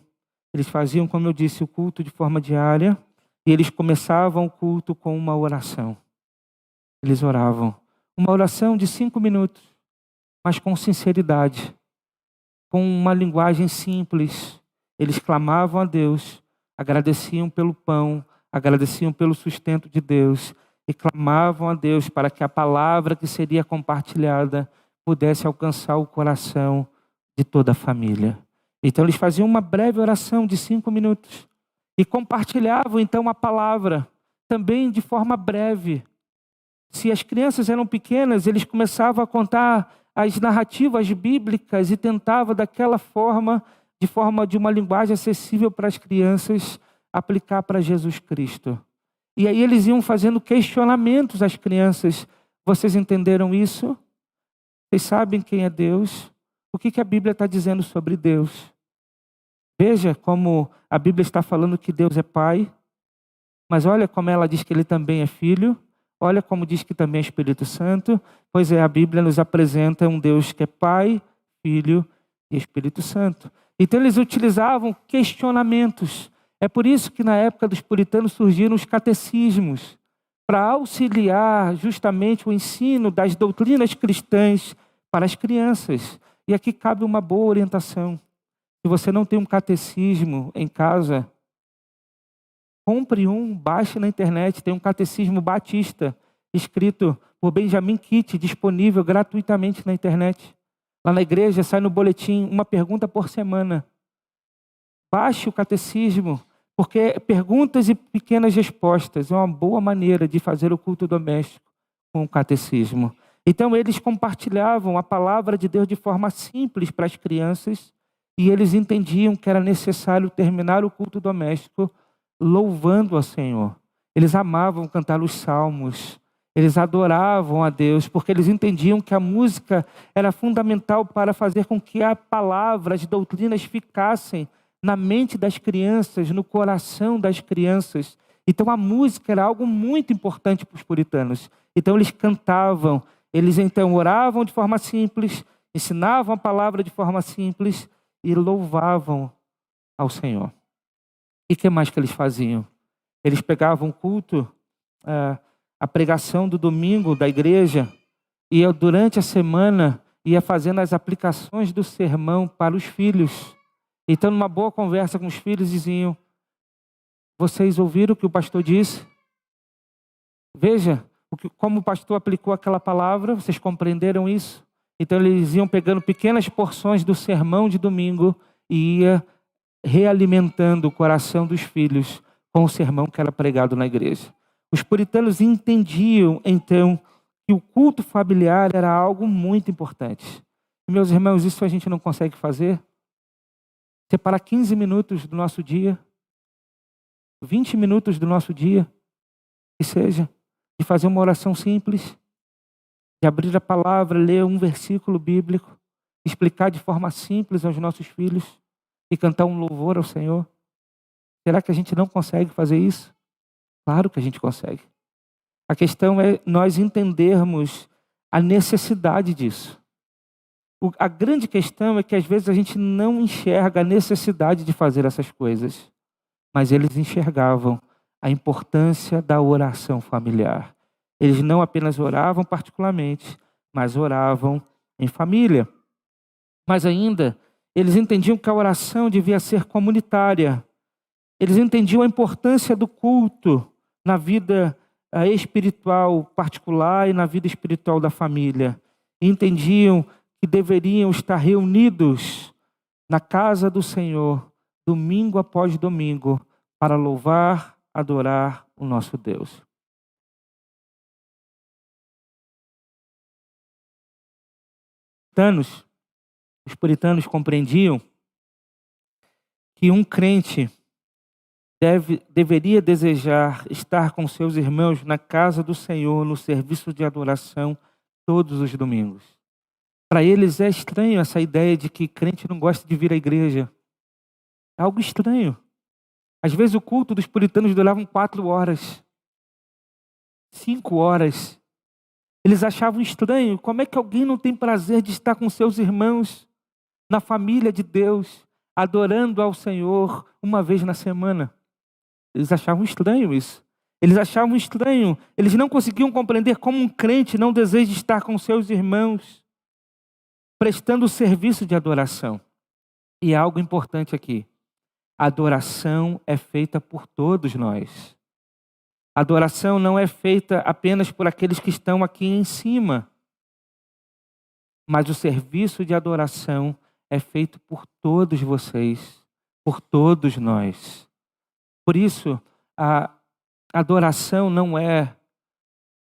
Eles faziam, como eu disse, o culto de forma diária, e eles começavam o culto com uma oração. Eles oravam. Uma oração de 5 minutos, mas com sinceridade, com uma linguagem simples. Eles clamavam a Deus, agradeciam pelo pão, agradeciam pelo sustento de Deus e clamavam a Deus para que a palavra que seria compartilhada pudesse alcançar o coração de toda a família. Então eles faziam uma breve oração de 5 minutos e compartilhavam então a palavra também de forma breve. Se as crianças eram pequenas, eles começavam a contar as narrativas bíblicas e tentavam daquela forma, de uma linguagem acessível para as crianças, aplicar para Jesus Cristo. E aí eles iam fazendo questionamentos às crianças. Vocês entenderam isso? Vocês sabem quem é Deus? O que a Bíblia está dizendo sobre Deus? Veja como a Bíblia está falando que Deus é Pai, mas olha como ela diz que Ele também é Filho. Olha como diz que também é Espírito Santo. Pois é, a Bíblia nos apresenta um Deus que é Pai, Filho e Espírito Santo. Então eles utilizavam questionamentos. É por isso que na época dos puritanos surgiram os catecismos, para auxiliar justamente o ensino das doutrinas cristãs para as crianças. E aqui cabe uma boa orientação. Se você não tem um catecismo em casa, compre um, baixe na internet. Tem um catecismo batista, escrito por Benjamin Kitt, disponível gratuitamente na internet. Lá na igreja sai no boletim uma pergunta por semana. Baixe o catecismo, porque perguntas e pequenas respostas é uma boa maneira de fazer o culto doméstico com o catecismo. Então eles compartilhavam a palavra de Deus de forma simples para as crianças e eles entendiam que era necessário terminar o culto doméstico louvando ao Senhor. Eles amavam cantar os salmos, eles adoravam a Deus, porque eles entendiam que a música era fundamental para fazer com que a palavra, as doutrinas ficassem na mente das crianças, no coração das crianças. Então a música era algo muito importante para os puritanos. Então eles cantavam, eles então oravam de forma simples, ensinavam a palavra de forma simples e louvavam ao Senhor. E o que mais que eles faziam? Eles pegavam o culto, a pregação do domingo da igreja, e durante a semana ia fazendo as aplicações do sermão para os filhos. Então, numa boa conversa com os filhos, diziam: vocês ouviram o que o pastor disse? Veja como o pastor aplicou aquela palavra, vocês compreenderam isso? Então eles iam pegando pequenas porções do sermão de domingo e ia realimentando o coração dos filhos com o sermão que era pregado na igreja. Os puritanos entendiam, então, que o culto familiar era algo muito importante. E, meus irmãos, isso a gente não consegue fazer? Separar 15 minutos do nosso dia, 20 minutos do nosso dia, que seja, de fazer uma oração simples, de abrir a palavra, ler um versículo bíblico, explicar de forma simples aos nossos filhos e cantar um louvor ao Senhor. Será que a gente não consegue fazer isso? Claro que a gente consegue. A questão é nós entendermos a necessidade disso. A grande questão é que às vezes a gente não enxerga a necessidade de fazer essas coisas, mas eles enxergavam a importância da oração familiar. Eles não apenas oravam particularmente, mas oravam em família. Mas ainda, eles entendiam que a oração devia ser comunitária. Eles entendiam a importância do culto na vida espiritual particular e na vida espiritual da família. E entendiam que deveriam estar reunidos na casa do Senhor, domingo após domingo, para louvar, adorar o nosso Deus. Os puritanos compreendiam que um crente deveria desejar estar com seus irmãos na casa do Senhor, no serviço de adoração, todos os domingos. Para eles é estranho essa ideia de que crente não gosta de vir à igreja. É algo estranho. Às vezes o culto dos puritanos durava 4 horas, 5 horas. Eles achavam estranho. Como é que alguém não tem prazer de estar com seus irmãos na família de Deus, adorando ao Senhor uma vez na semana? Eles achavam estranho isso. Eles achavam estranho. Eles não conseguiam compreender como um crente não deseja estar com seus irmãos, prestando o serviço de adoração. E há algo importante aqui. A adoração é feita por todos nós. A adoração não é feita apenas por aqueles que estão aqui em cima. Mas o serviço de adoração é feito por todos vocês, por todos nós. Por isso, a adoração não é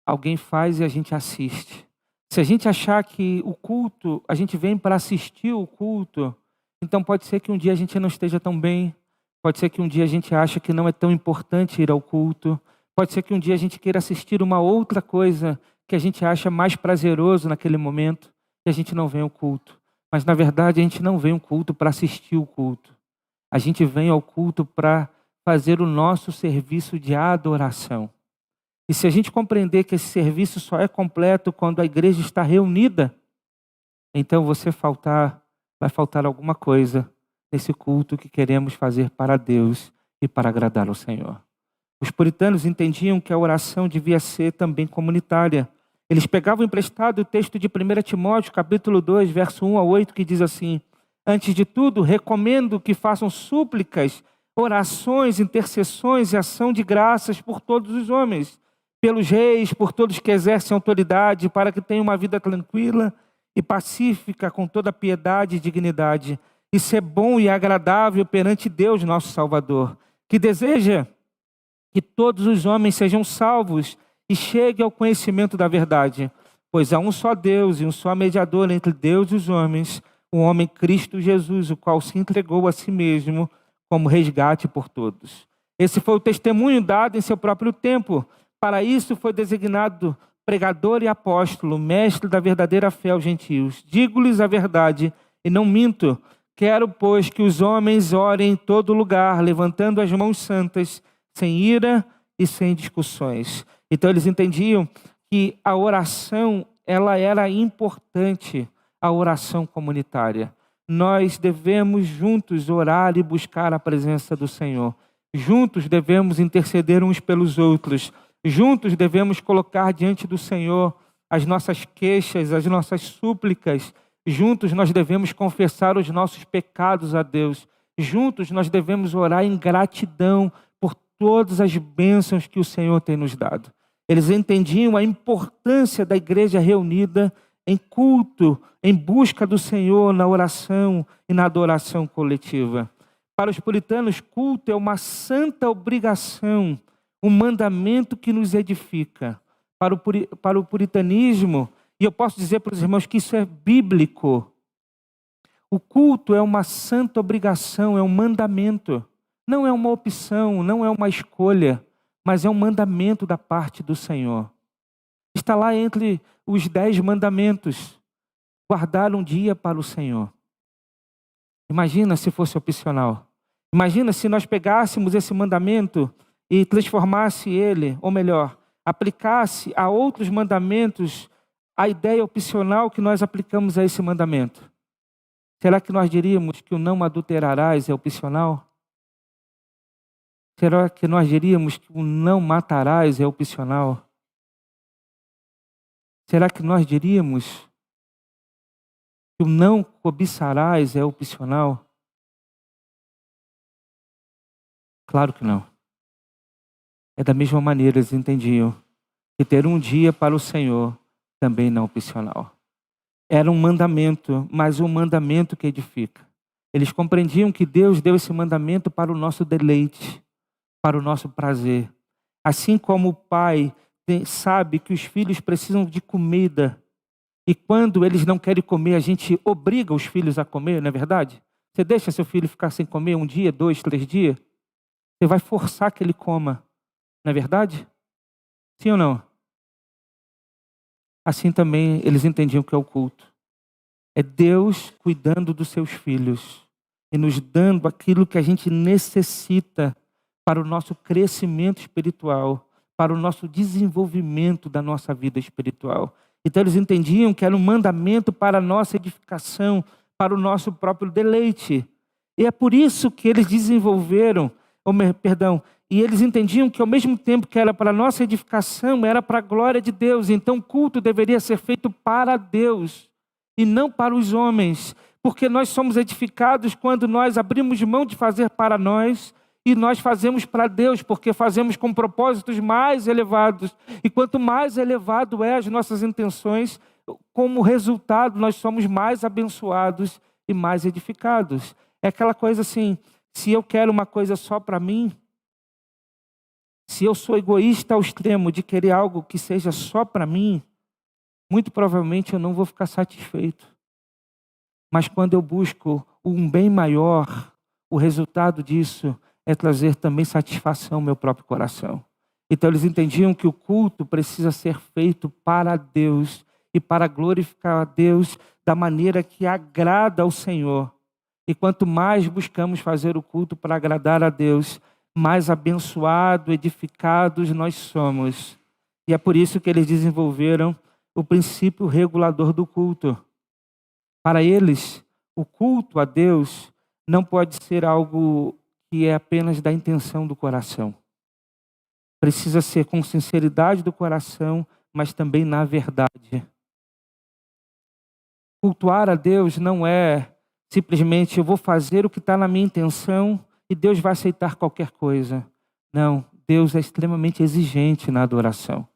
alguém faz e a gente assiste. Se a gente achar que o culto, a gente vem para assistir o culto, então pode ser que um dia a gente não esteja tão bem, pode ser que um dia a gente ache que não é tão importante ir ao culto, pode ser que um dia a gente queira assistir uma outra coisa que a gente acha mais prazeroso naquele momento e a gente não vem ao culto. Mas na verdade a gente não vem ao culto para assistir o culto. A gente vem ao culto para fazer o nosso serviço de adoração. E se a gente compreender que esse serviço só é completo quando a igreja está reunida, então vai faltar alguma coisa nesse culto que queremos fazer para Deus e para agradar ao Senhor. Os puritanos entendiam que a oração devia ser também comunitária. Eles pegavam emprestado o texto de 1 Timóteo, capítulo 2, verso 1 a 8, que diz assim: antes de tudo, recomendo que façam súplicas, orações, intercessões e ação de graças por todos os homens, pelos reis, por todos que exercem autoridade, para que tenham uma vida tranquila e pacífica, com toda piedade e dignidade. Isso é bom e agradável perante Deus, nosso Salvador, que deseja que todos os homens sejam salvos e cheguem ao conhecimento da verdade. Pois há um só Deus e um só mediador entre Deus e os homens, o homem Cristo Jesus, o qual se entregou a si mesmo como resgate por todos. Esse foi o testemunho dado em seu próprio tempo. Para isso foi designado pregador e apóstolo, mestre da verdadeira fé aos gentios. Digo-lhes a verdade e não minto. Quero, pois, que os homens orem em todo lugar, levantando as mãos santas, sem ira e sem discussões. Então eles entendiam que a oração, ela era importante, a oração comunitária. Nós devemos juntos orar e buscar a presença do Senhor. Juntos devemos interceder uns pelos outros. Juntos devemos colocar diante do Senhor as nossas queixas, as nossas súplicas. Juntos nós devemos confessar os nossos pecados a Deus. Juntos nós devemos orar em gratidão por todas as bênçãos que o Senhor tem nos dado. Eles entendiam a importância da igreja reunida em culto, em busca do Senhor, na oração e na adoração coletiva. Para os puritanos, culto é uma santa obrigação, um mandamento que nos edifica. Para o puritanismo, e eu posso dizer para os irmãos que isso é bíblico, o culto é uma santa obrigação, é um mandamento. Não é uma opção, não é uma escolha, mas é um mandamento da parte do Senhor. Está lá entre os 10 mandamentos, guardar um dia para o Senhor. Imagina se fosse opcional. Imagina se nós pegássemos esse mandamento e transformasse ele, ou melhor, aplicasse a outros mandamentos a ideia opcional que nós aplicamos a esse mandamento. Será que nós diríamos que o não adulterarás é opcional? Será que nós diríamos que o não matarás é opcional? Será que nós diríamos que o não cobiçarás é opcional? Claro que não. É da mesma maneira eles entendiam que ter um dia para o Senhor também não é opcional. Era um mandamento, mas um mandamento que edifica. Eles compreendiam que Deus deu esse mandamento para o nosso deleite, para o nosso prazer. Assim como o pai sabe que os filhos precisam de comida, e quando eles não querem comer, a gente obriga os filhos a comer, não é verdade? Você deixa seu filho ficar sem comer 1 dia, 2, 3 dias? Você vai forçar que ele coma, não é verdade? Sim ou não? Assim também eles entendiam que é o culto. É Deus cuidando dos seus filhos e nos dando aquilo que a gente necessita para o nosso crescimento espiritual, para o nosso desenvolvimento da nossa vida espiritual. Então eles entendiam que era um mandamento para a nossa edificação, para o nosso próprio deleite. E é por isso que eles e eles entendiam que ao mesmo tempo que era para a nossa edificação, era para a glória de Deus. Então o culto deveria ser feito para Deus e não para os homens. Porque nós somos edificados quando nós abrimos mão de fazer para nós e nós fazemos para Deus, porque fazemos com propósitos mais elevados. E quanto mais elevado é as nossas intenções, como resultado nós somos mais abençoados e mais edificados. É aquela coisa assim, se eu quero uma coisa só para mim, se eu sou egoísta ao extremo de querer algo que seja só para mim, muito provavelmente eu não vou ficar satisfeito. Mas quando eu busco um bem maior, o resultado disso é trazer também satisfação ao meu próprio coração. Então eles entendiam que o culto precisa ser feito para Deus e para glorificar a Deus da maneira que agrada ao Senhor. E quanto mais buscamos fazer o culto para agradar a Deus, mais abençoados, edificados nós somos. E é por isso que eles desenvolveram o princípio regulador do culto. Para eles, o culto a Deus não pode ser algo que é apenas da intenção do coração. Precisa ser com sinceridade do coração, mas também na verdade. Cultuar a Deus não é simplesmente eu vou fazer o que está na minha intenção e Deus vai aceitar qualquer coisa. Não, Deus é extremamente exigente na adoração.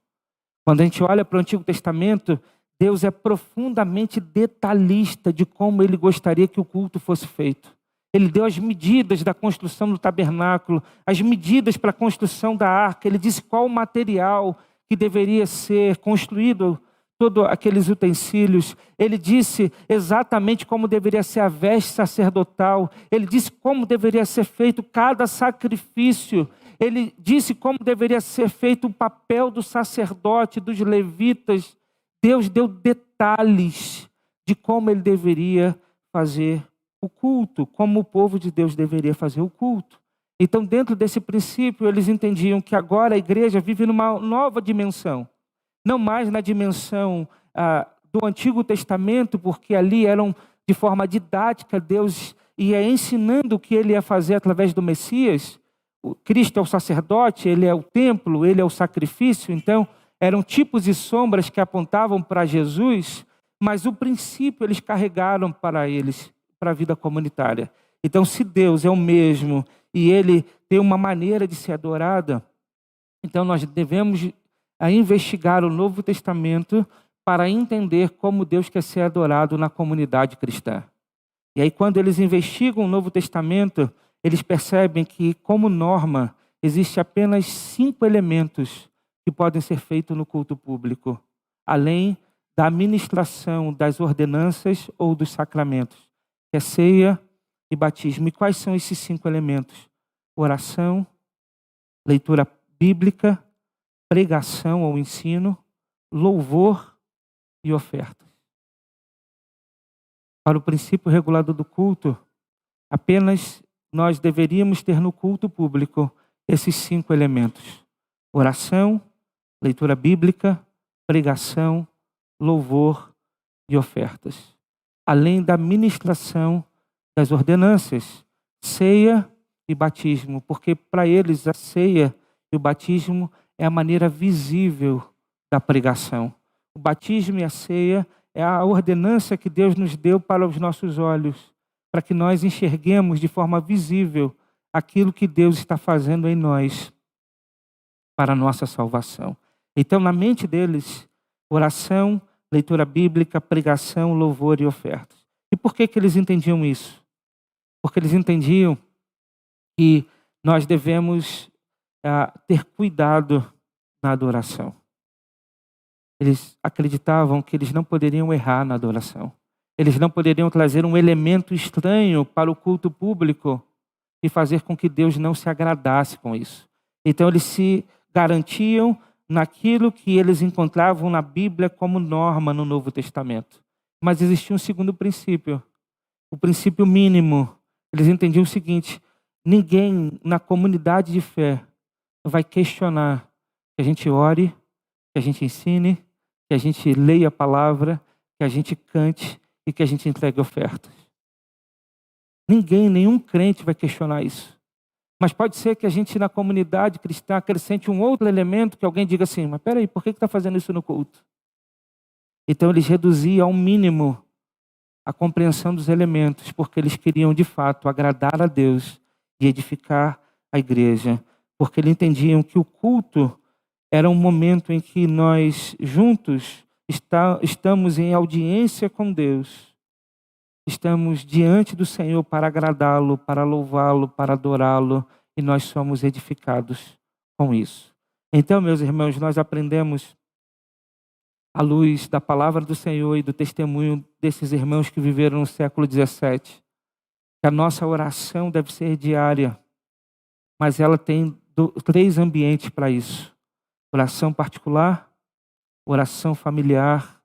Quando a gente olha para o Antigo Testamento, Deus é profundamente detalhista de como Ele gostaria que o culto fosse feito. Ele deu as medidas da construção do tabernáculo, as medidas para a construção da arca. Ele disse qual o material que deveria ser construído, todos aqueles utensílios. Ele disse exatamente como deveria ser a veste sacerdotal. Ele disse como deveria ser feito cada sacrifício. Ele disse como deveria ser feito o papel do sacerdote, dos levitas. Deus deu detalhes de como ele deveria fazer o culto, como o povo de Deus deveria fazer o culto. Então, dentro desse princípio, eles entendiam que agora a igreja vive numa nova dimensão. Não mais na dimensão do Antigo Testamento, porque ali eram de forma didática, Deus ia ensinando o que ele ia fazer através do Messias. O Cristo é o sacerdote, ele é o templo, ele é o sacrifício. Então, eram tipos e sombras que apontavam para Jesus, mas o princípio eles carregaram para eles, para a vida comunitária. Então, se Deus é o mesmo e ele tem uma maneira de ser adorada, então nós devemos investigar o Novo Testamento para entender como Deus quer ser adorado na comunidade cristã. E aí, quando eles investigam o Novo Testamento, eles percebem que, como norma, existe apenas 5 elementos que podem ser feitos no culto público, além da administração das ordenanças ou dos sacramentos, que é ceia e batismo. E quais são esses 5 elementos? Oração, leitura bíblica, pregação ou ensino, louvor e ofertas. Para o princípio regulador do culto, apenas nós deveríamos ter no culto público esses 5 elementos: oração, leitura bíblica, pregação, louvor e ofertas. Além da ministração das ordenanças, ceia e batismo, porque para eles a ceia e o batismo é a maneira visível da pregação. O batismo e a ceia é a ordenança que Deus nos deu para os nossos olhos, para que nós enxerguemos de forma visível aquilo que Deus está fazendo em nós para a nossa salvação. Então, na mente deles, oração, leitura bíblica, pregação, louvor e ofertas. E por que eles entendiam isso? Porque eles entendiam que nós devemos ter cuidado na adoração. Eles acreditavam que eles não poderiam errar na adoração. Eles não poderiam trazer um elemento estranho para o culto público e fazer com que Deus não se agradasse com isso. Então eles se garantiam naquilo que eles encontravam na Bíblia como norma no Novo Testamento. Mas existia um segundo princípio, o princípio mínimo. Eles entendiam o seguinte: ninguém na comunidade de fé vai questionar que a gente ore, que a gente ensine, que a gente leia a palavra, que a gente cante e que a gente entregue ofertas. Ninguém, nenhum crente vai questionar isso. Mas pode ser que a gente na comunidade cristã acrescente um outro elemento que alguém diga assim: mas peraí, por que está fazendo isso no culto? Então eles reduziam ao mínimo a compreensão dos elementos, porque eles queriam de fato agradar a Deus e edificar a igreja. Porque eles entendiam que o culto era um momento em que nós juntos estamos em audiência com Deus. Estamos diante do Senhor para agradá-lo, para louvá-lo, para adorá-lo, e nós somos edificados com isso. Então, meus irmãos, nós aprendemos à luz da palavra do Senhor e do testemunho desses irmãos que viveram no século XVII, que a nossa oração deve ser diária, mas ela tem 3 ambientes para isso: oração particular, oração familiar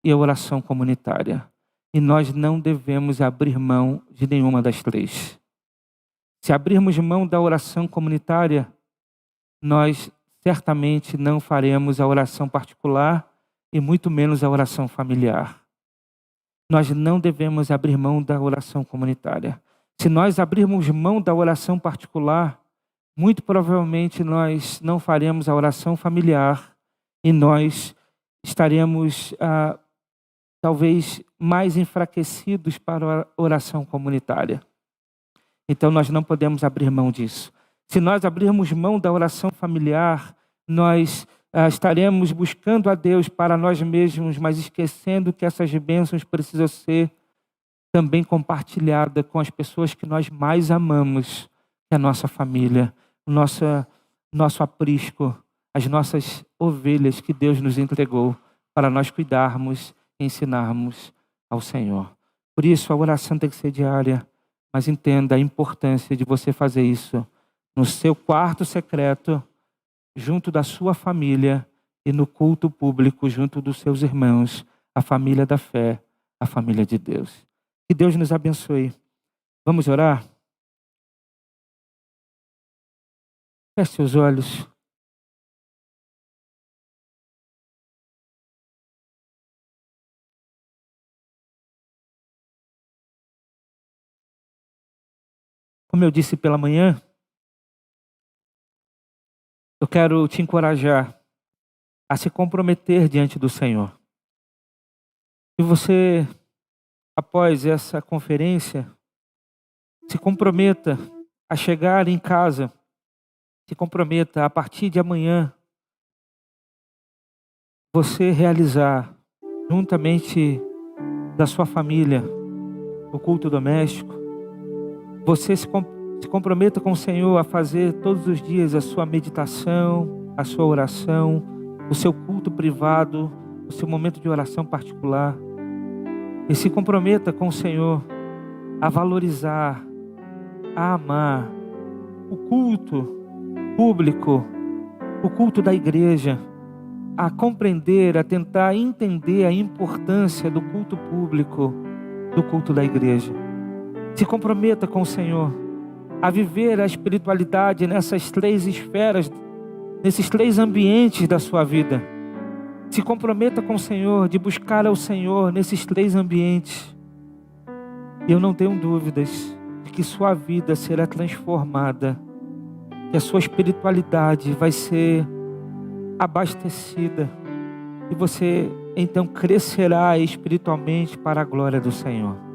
e a oração comunitária. E nós não devemos abrir mão de nenhuma das 3. Se abrirmos mão da oração comunitária, nós certamente não faremos a oração particular e muito menos a oração familiar. Nós não devemos abrir mão da oração comunitária. Se nós abrirmos mão da oração particular, muito provavelmente nós não faremos a oração familiar e nós estaremos talvez mais enfraquecidos para a oração comunitária. Então nós não podemos abrir mão disso. Se nós abrirmos mão da oração familiar, nós estaremos buscando a Deus para nós mesmos, mas esquecendo que essas bênçãos precisam ser também compartilhadas com as pessoas que nós mais amamos, que é a nossa família, nosso aprisco, as nossas ovelhas que Deus nos entregou para nós cuidarmos e ensinarmos ao Senhor. Por isso a oração tem que ser diária, mas entenda a importância de você fazer isso no seu quarto secreto, junto da sua família e no culto público, junto dos seus irmãos, a família da fé, a família de Deus. Que Deus nos abençoe. Vamos orar? Feche seus olhos. Como eu disse pela manhã, eu quero te encorajar a se comprometer diante do Senhor. E você, após essa conferência, se comprometa a chegar em casa, se comprometa a partir de amanhã, você realizar, juntamente da sua família, o culto doméstico. Você se comprometa com o Senhor a fazer todos os dias a sua meditação, a sua oração, o seu culto privado, o seu momento de oração particular. E se comprometa com o Senhor a valorizar, a amar o culto público, o culto da igreja, a compreender, a tentar entender a importância do culto público, do culto da igreja. Se comprometa com o Senhor a viver a espiritualidade nessas 3 esferas, nesses 3 ambientes da sua vida. Se comprometa com o Senhor de buscar ao Senhor nesses 3 ambientes. E eu não tenho dúvidas de que sua vida será transformada, que a sua espiritualidade vai ser abastecida e você então crescerá espiritualmente para a glória do Senhor.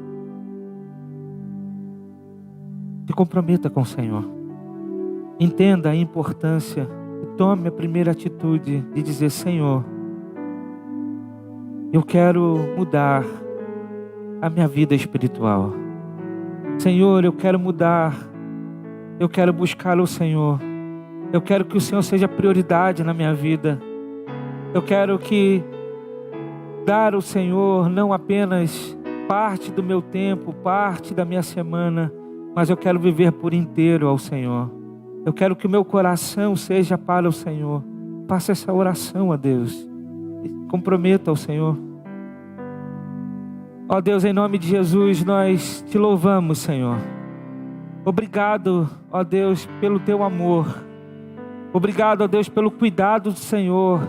Se comprometa com o Senhor. Entenda a importância e tome a primeira atitude de dizer: Senhor, eu quero mudar a minha vida espiritual. Senhor, eu quero mudar. Eu quero buscar o Senhor. Eu quero que o Senhor seja prioridade na minha vida. Eu quero dar ao Senhor não apenas parte do meu tempo, parte da minha semana, mas eu quero viver por inteiro ao Senhor. Eu quero que o meu coração seja para o Senhor. Faça essa oração a Deus. Comprometa ao Senhor. Ó Deus, em nome de Jesus, nós te louvamos, Senhor. Obrigado, ó Deus, pelo teu amor. Obrigado, ó Deus, pelo cuidado do Senhor.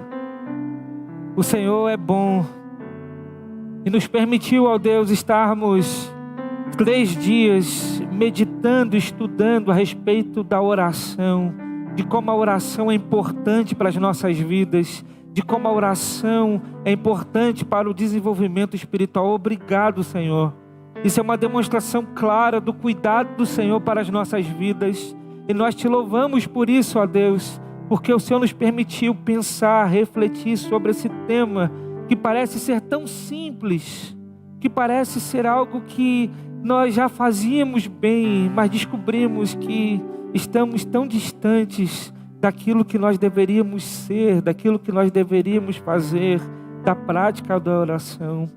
O Senhor é bom. E nos permitiu, ó Deus, estarmos 3 dias meditando, estudando a respeito da oração, de como a oração é importante para as nossas vidas, de como a oração é importante para o desenvolvimento espiritual. Obrigado, Senhor. Isso é uma demonstração clara do cuidado do Senhor para as nossas vidas. E nós te louvamos por isso, ó Deus, porque o Senhor nos permitiu pensar, refletir sobre esse tema que parece ser tão simples, que parece ser algo que nós já fazíamos bem, mas descobrimos que estamos tão distantes daquilo que nós deveríamos ser, daquilo que nós deveríamos fazer, da prática da oração.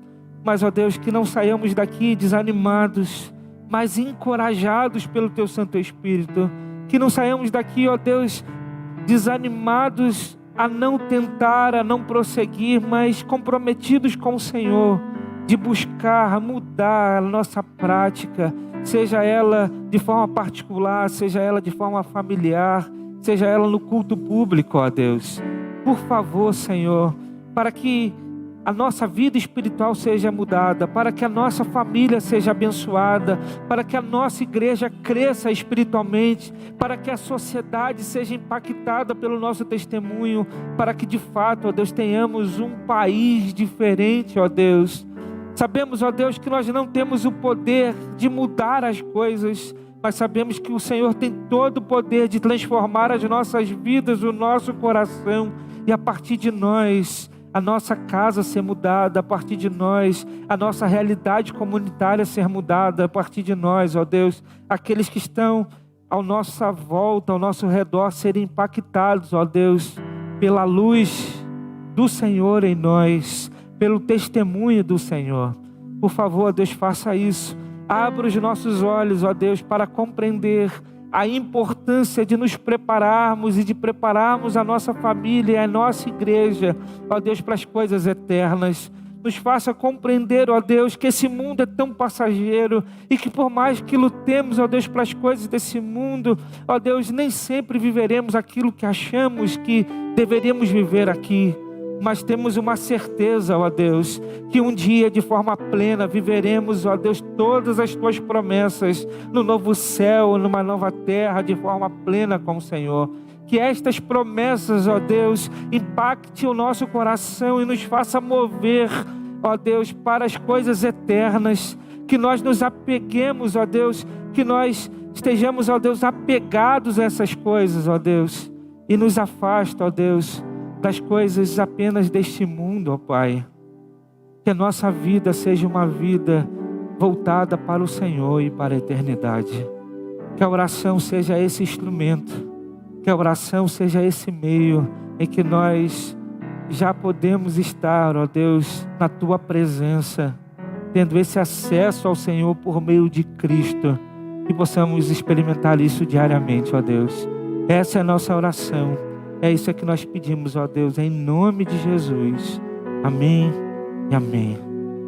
Mas, ó Deus, que não saiamos daqui desanimados, mas encorajados pelo Teu Santo Espírito. Que não saiamos daqui, ó Deus, desanimados a não tentar, a não prosseguir, mas comprometidos com o Senhor, de buscar mudar a nossa prática, seja ela de forma particular, seja ela de forma familiar, seja ela no culto público, ó Deus. Por favor, Senhor, para que a nossa vida espiritual seja mudada, para que a nossa família seja abençoada, para que a nossa igreja cresça espiritualmente, para que a sociedade seja impactada pelo nosso testemunho, para que de fato, ó Deus, tenhamos um país diferente, ó Deus. Sabemos, ó Deus, que nós não temos o poder de mudar as coisas, mas sabemos que o Senhor tem todo o poder de transformar as nossas vidas, o nosso coração, e a partir de nós, a nossa casa ser mudada, a partir de nós, a nossa realidade comunitária ser mudada, a partir de nós, ó Deus, aqueles que estão à nossa volta, ao nosso redor, serem impactados, ó Deus, pela luz do Senhor em nós, pelo testemunho do Senhor. Por favor, Deus, faça isso. Abra os nossos olhos, ó Deus, para compreender a importância de nos prepararmos e de prepararmos a nossa família e a nossa igreja, ó Deus, para as coisas eternas. Nos faça compreender, ó Deus, que esse mundo é tão passageiro e que por mais que lutemos, ó Deus, para as coisas desse mundo, ó Deus, nem sempre viveremos aquilo que achamos que deveríamos viver aqui. Mas temos uma certeza, ó Deus, que um dia de forma plena viveremos, ó Deus, todas as Tuas promessas no novo céu, numa nova terra, de forma plena com o Senhor. Que estas promessas, ó Deus, impactem o nosso coração e nos faça mover, ó Deus, para as coisas eternas. Que nós nos apeguemos, ó Deus, que nós estejamos, ó Deus, apegados a essas coisas, ó Deus, e nos afasta, ó Deus, das coisas apenas deste mundo, ó Pai. Que a nossa vida seja uma vida voltada para o Senhor e para a eternidade. Que a oração seja esse instrumento, que a oração seja esse meio em que nós já podemos estar, ó Deus, na Tua presença, tendo esse acesso ao Senhor por meio de Cristo, e possamos experimentar isso diariamente, ó Deus. Essa é a nossa oração. É isso que nós pedimos, ó Deus, em nome de Jesus. Amém e amém.